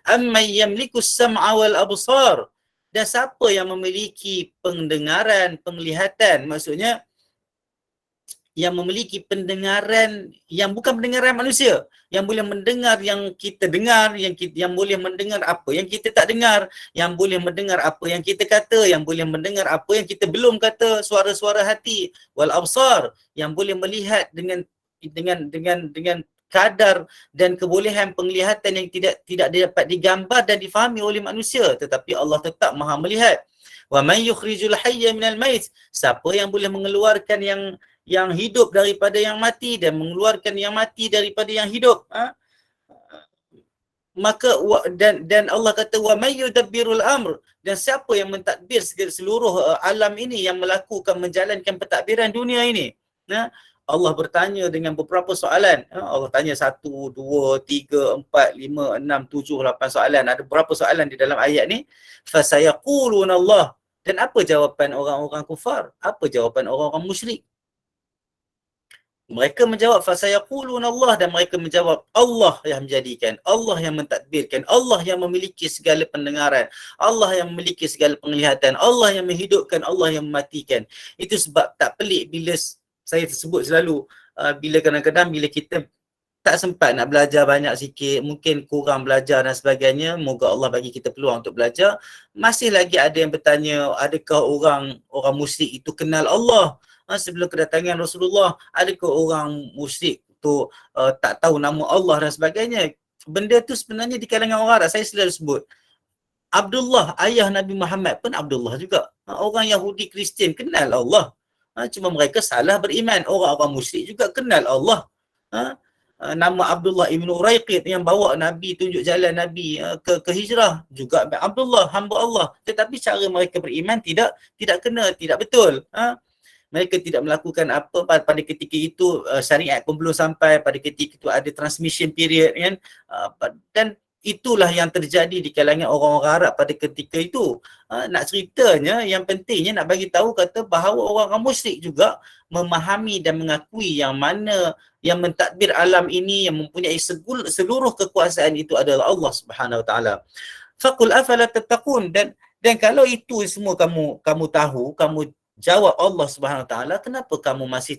Speaker 2: amman yamlikus sam'a wal absar, dan siapa yang memiliki pendengaran, penglihatan, maksudnya yang memiliki pendengaran yang bukan pendengaran manusia, yang boleh mendengar yang kita dengar, yang boleh mendengar apa yang kita tak dengar, yang boleh mendengar apa yang kita kata, yang boleh mendengar apa yang kita belum kata, suara-suara hati, wal absar, yang boleh melihat dengan kadar dan kebolehan penglihatan yang tidak dapat digambar dan difahami oleh manusia, tetapi Allah tetap Maha melihat. Wa man yukhrijul hayya minal mait, siapa yang boleh mengeluarkan yang hidup daripada yang mati dan mengeluarkan yang mati daripada yang hidup, maka dan Allah kata wa may yudabbirul amr, dan siapa yang mentadbir seluruh alam ini, yang melakukan menjalankan pentadbiran dunia ini. Allah bertanya dengan beberapa soalan. Allah tanya 1, 2, 3, 4, 5, 6, 7, 8 soalan. Ada beberapa soalan di dalam ayat ni. Fasayaquluna Allah. Dan apa jawapan orang-orang kufar? Apa jawapan orang-orang musyrik? Mereka menjawab fasayaquluna Allah, dan mereka menjawab Allah yang menjadikan, Allah yang mentadbirkan, Allah yang memiliki segala pendengaran, Allah yang memiliki segala penglihatan, Allah yang menghidupkan, Allah yang mematikan. Itu sebab tak pelik bila saya sebut selalu, bila kadang-kadang bila kita tak sempat nak belajar banyak sikit, mungkin kurang belajar dan sebagainya, moga Allah bagi kita peluang untuk belajar, masih lagi ada yang bertanya, adakah orang musyrik itu kenal Allah? Sebelum kedatangan Rasulullah, adakah orang musyrik tu tak tahu nama Allah dan sebagainya? Benda tu sebenarnya di kalangan orang Arab, saya selalu sebut, Abdullah, ayah Nabi Muhammad pun Abdullah juga. Orang Yahudi Kristian kenal Allah. Cuma mereka salah beriman. Orang-orang musyrik juga kenal Allah. Nama Abdullah ibn Uraiqid yang bawa Nabi, tunjuk jalan Nabi ke hijrah juga Abdullah, hamba Allah. Tetapi cara mereka beriman tidak kena, tidak betul. Mereka tidak melakukan apa pada ketika itu, syariat pun belum sampai, pada ketika itu ada transmission period kan, dan itulah yang terjadi di kalangan orang-orang Arab pada ketika itu. Nak ceritanya, yang pentingnya nak bagi tahu kata bahawa orang-orang musyrik juga memahami dan mengakui yang mana yang mentadbir alam ini, yang mempunyai seluruh kekuasaan itu adalah Allah Subhanahu Wa Taala. Faqul afala tattaqun, dan kalau itu semua kamu tahu, kamu jawab Allah Subhanahu Wa Taala, kenapa kamu masih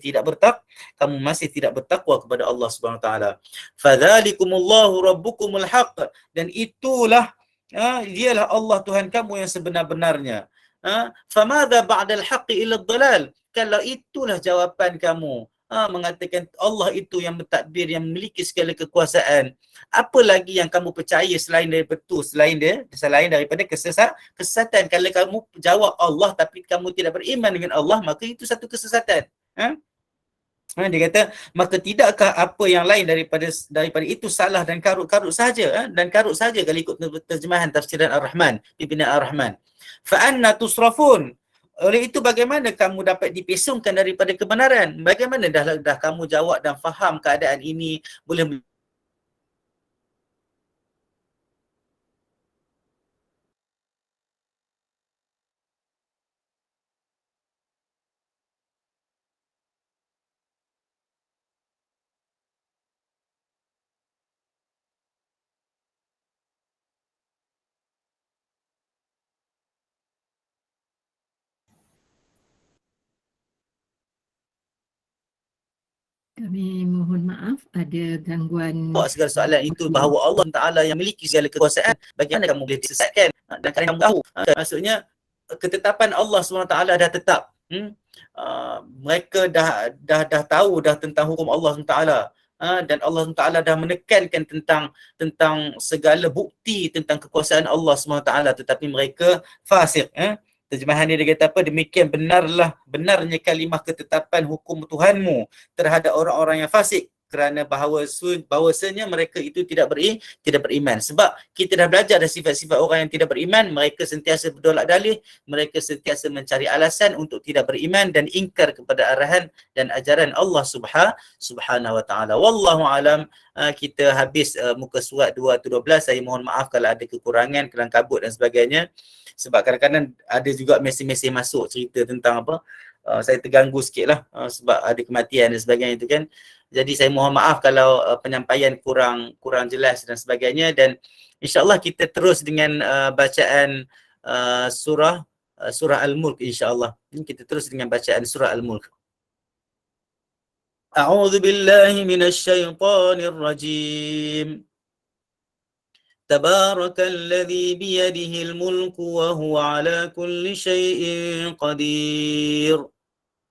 Speaker 2: tidak bertakwa kepada Allah Subhanahu Wa Taala? Fadzalikumullahu rabbukumul haqq, dan itulah dialah Allah Tuhan kamu yang sebenar-benarnya. Famadza ba'dal haqqi illa dhalal, kalau itulah jawapan kamu, mengatakan Allah itu yang mentadbir, yang memiliki segala kekuasaan, apa lagi yang kamu percaya selain daripada itu, selain daripada kesesatan. Kalau kamu jawab Allah tapi kamu tidak beriman dengan Allah, maka itu satu kesesatan. Dia kata, maka tidakkah apa yang lain daripada itu salah dan karut-karut saja, dan karut saja kalau ikut terjemahan tafsiran Ar-Rahman, pimpinan Ar-Rahman. Fa anna tusrafun, oleh itu bagaimana kamu dapat dipesongkan daripada kebenaran? Bagaimana dah kamu jawab dan faham keadaan ini, boleh
Speaker 1: Kami mohon maaf ada gangguan.
Speaker 2: jawab segala soalan itu, bahawa Allah Ta'ala yang memiliki segala kekuasaan? Bagaimana kamu boleh disesatkan? Dan kamu tahu, maksudnya ketetapan Allah SWT dah tetap. Mereka dah tahu dah tentang hukum Allah SWT, dan Allah SWT dah menekankan tentang segala bukti tentang kekuasaan Allah SWT, tetapi mereka fasik. Terjemahan dia kata apa? Demikian benarnya kalimah ketetapan hukum Tuhanmu terhadap orang-orang yang fasik, kerana bahawasanya mereka itu tidak beriman. Sebab kita dah belajar dah sifat-sifat orang yang tidak beriman. Mereka sentiasa berdolak dalih, mereka sentiasa mencari alasan untuk tidak beriman dan ingkar kepada arahan dan ajaran Allah Subhanahu Wa Taala. Wallahu alam. Kita habis muka surat 2-12. Saya mohon maaf kalau ada kekurangan, kelang kabut dan sebagainya. Sebab kadang-kadang ada juga mesej-mesej masuk cerita tentang apa, saya terganggu sikit lah sebab ada kematian dan sebagainya itu kan. Jadi saya mohon maaf kalau penyampaian kurang jelas dan sebagainya, dan insya-Allah kita terus dengan bacaan surah Al-Mulk insya-Allah. Kita terus dengan bacaan surah Al-Mulk. A'udzu billahi minasy syaithanir rajim. Tabarakalladzi biyadihi al-mulk wa huwa ala kulli syai'in qadir.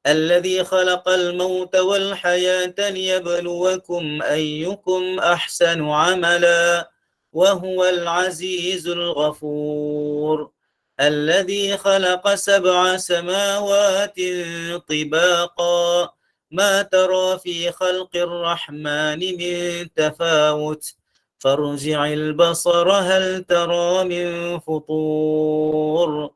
Speaker 2: الذي خلق الموت والحياة ليبلوكم أيكم أحسن عملا وهو العزيز الغفور الذي خلق 7 سماوات طباقا ما ترى في خلق الرحمن من تفاوت فارجع البصر هل ترى من فطور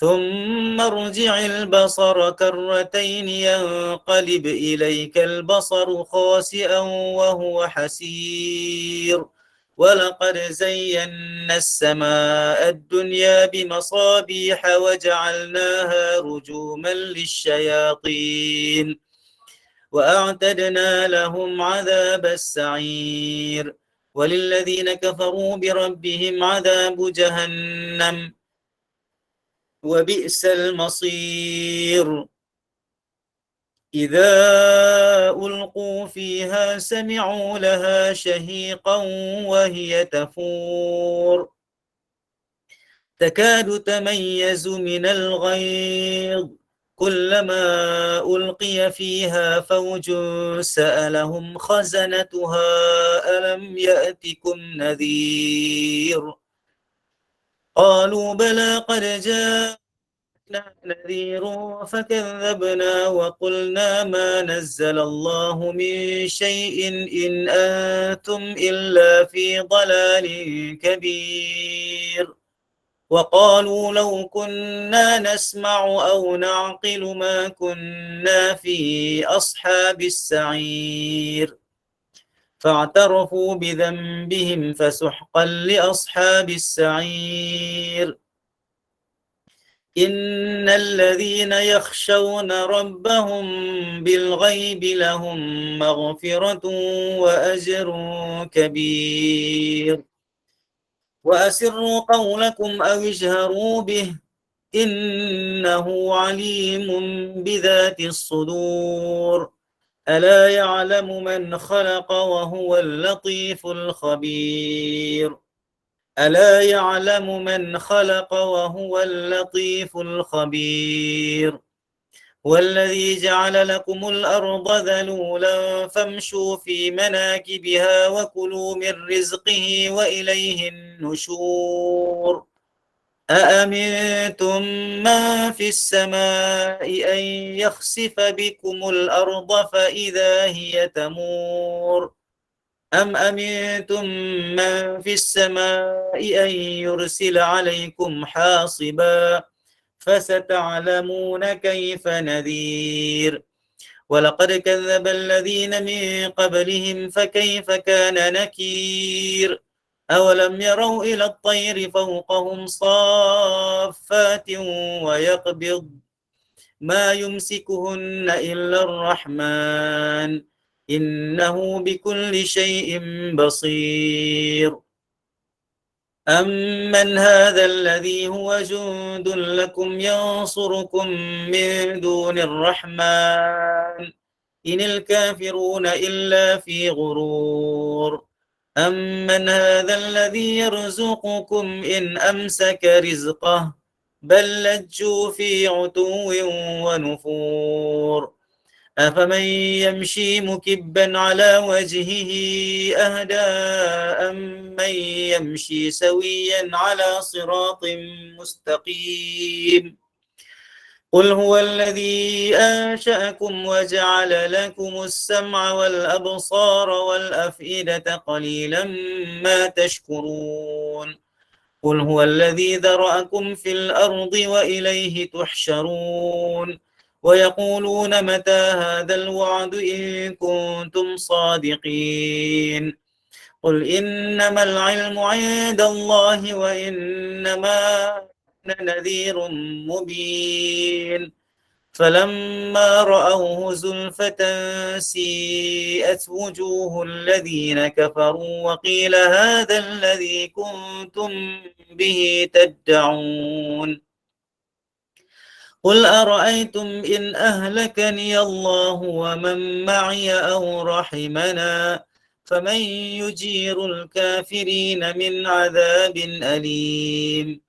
Speaker 2: ثم ارجع البصر كرتين ينقلب إليك البصر خاسئا وهو حسير ولقد زينا السماء الدنيا بمصابيح وجعلناها رجوما للشياطين وأعتدنا لهم عذاب السعير وللذين كفروا بربهم عذاب جهنم وبئس المصير إذا ألقوا فيها سمعوا لها شهيقا وهي تفور تكاد تميز من الغيظ كلما ألقي فيها فوج سألهم خزنتها ألم يأتكم نذير قالوا بلى قد جاء نذير فكذبنا وقلنا ما نزل الله من شيء إن أنتم إلا في ضلال كبير وقالوا لو كنا نسمع أو نعقل ما كنا في أصحاب السعير فاعترفوا بذنبهم فسحقا لأصحاب السعير إن الذين يخشون ربهم بالغيب لهم مغفرة وأجر كبير وأسروا قولكم أو اجهروا به إنه عليم بذات الصدور ألا يعلم من خلق وهو اللطيف الخبير ألا يعلم من خلق وهو اللطيف الخبير والذي جعل لكم الأرض ذلولا فامشوا في مناكبها وكلوا من رزقه وإليه النشور أأمنتم من في السماء أن يخسف بكم الأرض فإذا هي تمور أم أمنتم من في السماء أن يرسل عليكم حاصبا فستعلمون كيف نذير ولقد كذب الذين من قبلهم فكيف كان نكير أولم يروا إلى الطير فوقهم صافات ويقبض ما يمسكهن إلا الرحمن إنه بكل شيء بصير أمن هذا الذي هو جند لكم ينصركم من دون الرحمن إن الكافرون إلا في غرور أمن هذا الذي يرزقكم إن أمسك رزقه بل لجوا في عتو ونفور أفمن يمشي مكبا على وجهه أهدى أمن يمشي سويا على صراط مستقيم قل هو الذي أنشأكم وجعل لكم السمع والأبصار والأفئدة قليلا ما تشكرون قل هو الذي ذرأكم في الأرض وإليه تحشرون ويقولون متى هذا الوعد إن كنتم صادقين قل إنما العلم عند الله وإنما أنا نذير مبين فلما رأوه زلفة سيئت وجوه الذين كفروا وقيل هذا الذي كنتم به تدعون قل أرأيتم إن أهلكني الله ومن معي أو رحمنا فمن يجير الكافرين من عذاب أليم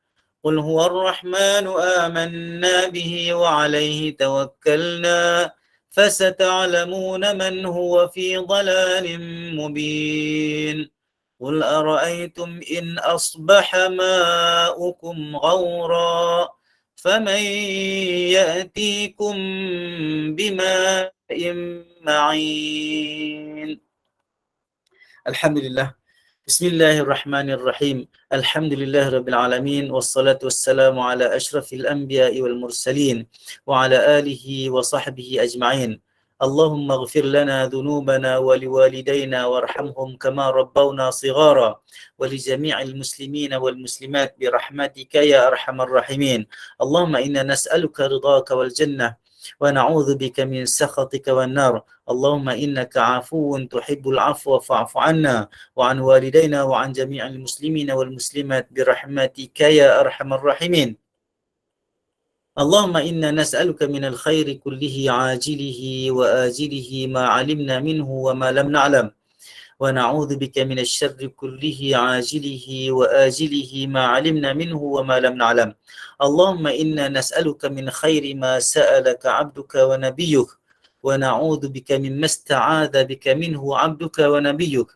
Speaker 2: قل هو الرحمن آمنا به وعليه توكلنا فستعلمون من هو في ضلال مبين قل أرأيتم إن أصبح ماؤكم غورا فمن يأتيكم بماء معين الحمد لله بسم الله الرحمن الرحيم الحمد لله رب العالمين والصلاة والسلام على أشرف الأنبياء والمرسلين وعلى آله وصحبه أجمعين اللهم اغفر لنا ذنوبنا ولوالدينا وارحمهم كما ربونا صغارا ولجميع المسلمين والمسلمات برحمتك يا أرحم الراحمين اللهم إنا نسألك رضاك والجنة ونعوذ بك من سخطك والنار اللهم إنك عفو تحب العفو فاعف عنا وعن والدينا وعن جميع المسلمين والمسلمات برحمتك يا أرحم الراحمين اللهم إنا نسألك من الخير كله عاجله وآجله ما علمنا منه وما لم نعلم ونعوذ بك من الشر كله عاجله وآجله ما علمنا منه وما لم نعلم اللهم إنا نسألك من خير ما سألك عبدك ونبيك ونعوذ بك مما استعاذ بك منه عبدك ونبيك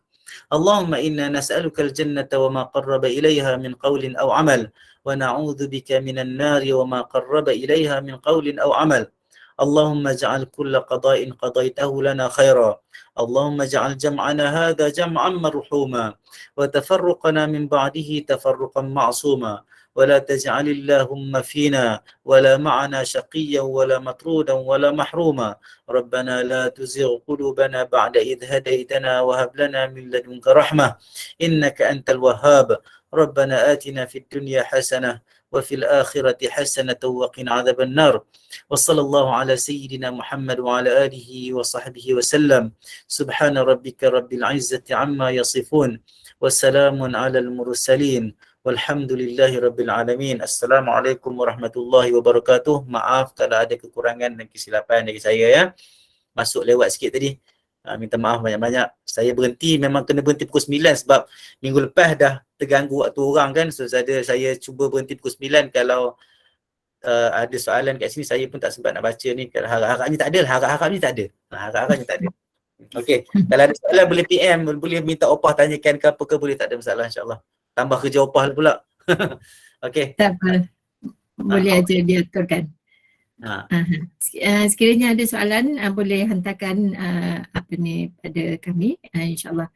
Speaker 2: اللهم إنا نسألك الجنة وما قرب إليها من قول أو عمل ونعوذ بك من النار وما قرب إليها من قول أو عمل. اللهم اجعل كل قضاء قضيته لنا خيرا. اللهم اجعل جمعنا هذا جمعا مرحوما وتفرقنا من بعده تفرقا معصوما ولا تجعل اللهم فينا ولا معنا شقيا ولا مطرودا ولا محروما. ربنا لا تزغ قلوبنا بعد إذ هديتنا وهب لنا من لدنك رحمة إنك أنت الوهاب. ربنا آتنا في الدنيا حسنة وفي الآخرة حسنة وقنا عذاب النار. وصلى الله على سيدنا محمد وعلى آله وصحبه وسلم. سبحان ربك رب العزة عما يصفون وسلام على المرسلين والحمد لله رب العالمين. Assalamualaikum warahmatullahi wabarakatuh. Maaf kalau ada kekurangan dan kesilapan dari saya ya. Masuk lewat sikit tadi. Minta maaf banyak-banyak. Saya berhenti, memang kena berhenti pukul 9 sebab minggu lepas dah terganggu waktu orang kan. So saya cuba berhenti pukul 9. Kalau ada soalan kat sini, saya pun tak sempat nak baca ni. Kalau harap-harapnya tak ada. Harap-harapnya tak ada. Harap-harapnya tak ada. Okey. Kalau ada soalan boleh PM, boleh minta opah tanyakan ke apa ke, boleh, tak ada masalah insyaAllah. Tambah kerja opah pula. Okey.
Speaker 1: Tak apa. Boleh aja diaturkan. Sekiranya ada soalan boleh hantarkan apa ni pada kami, insyaallah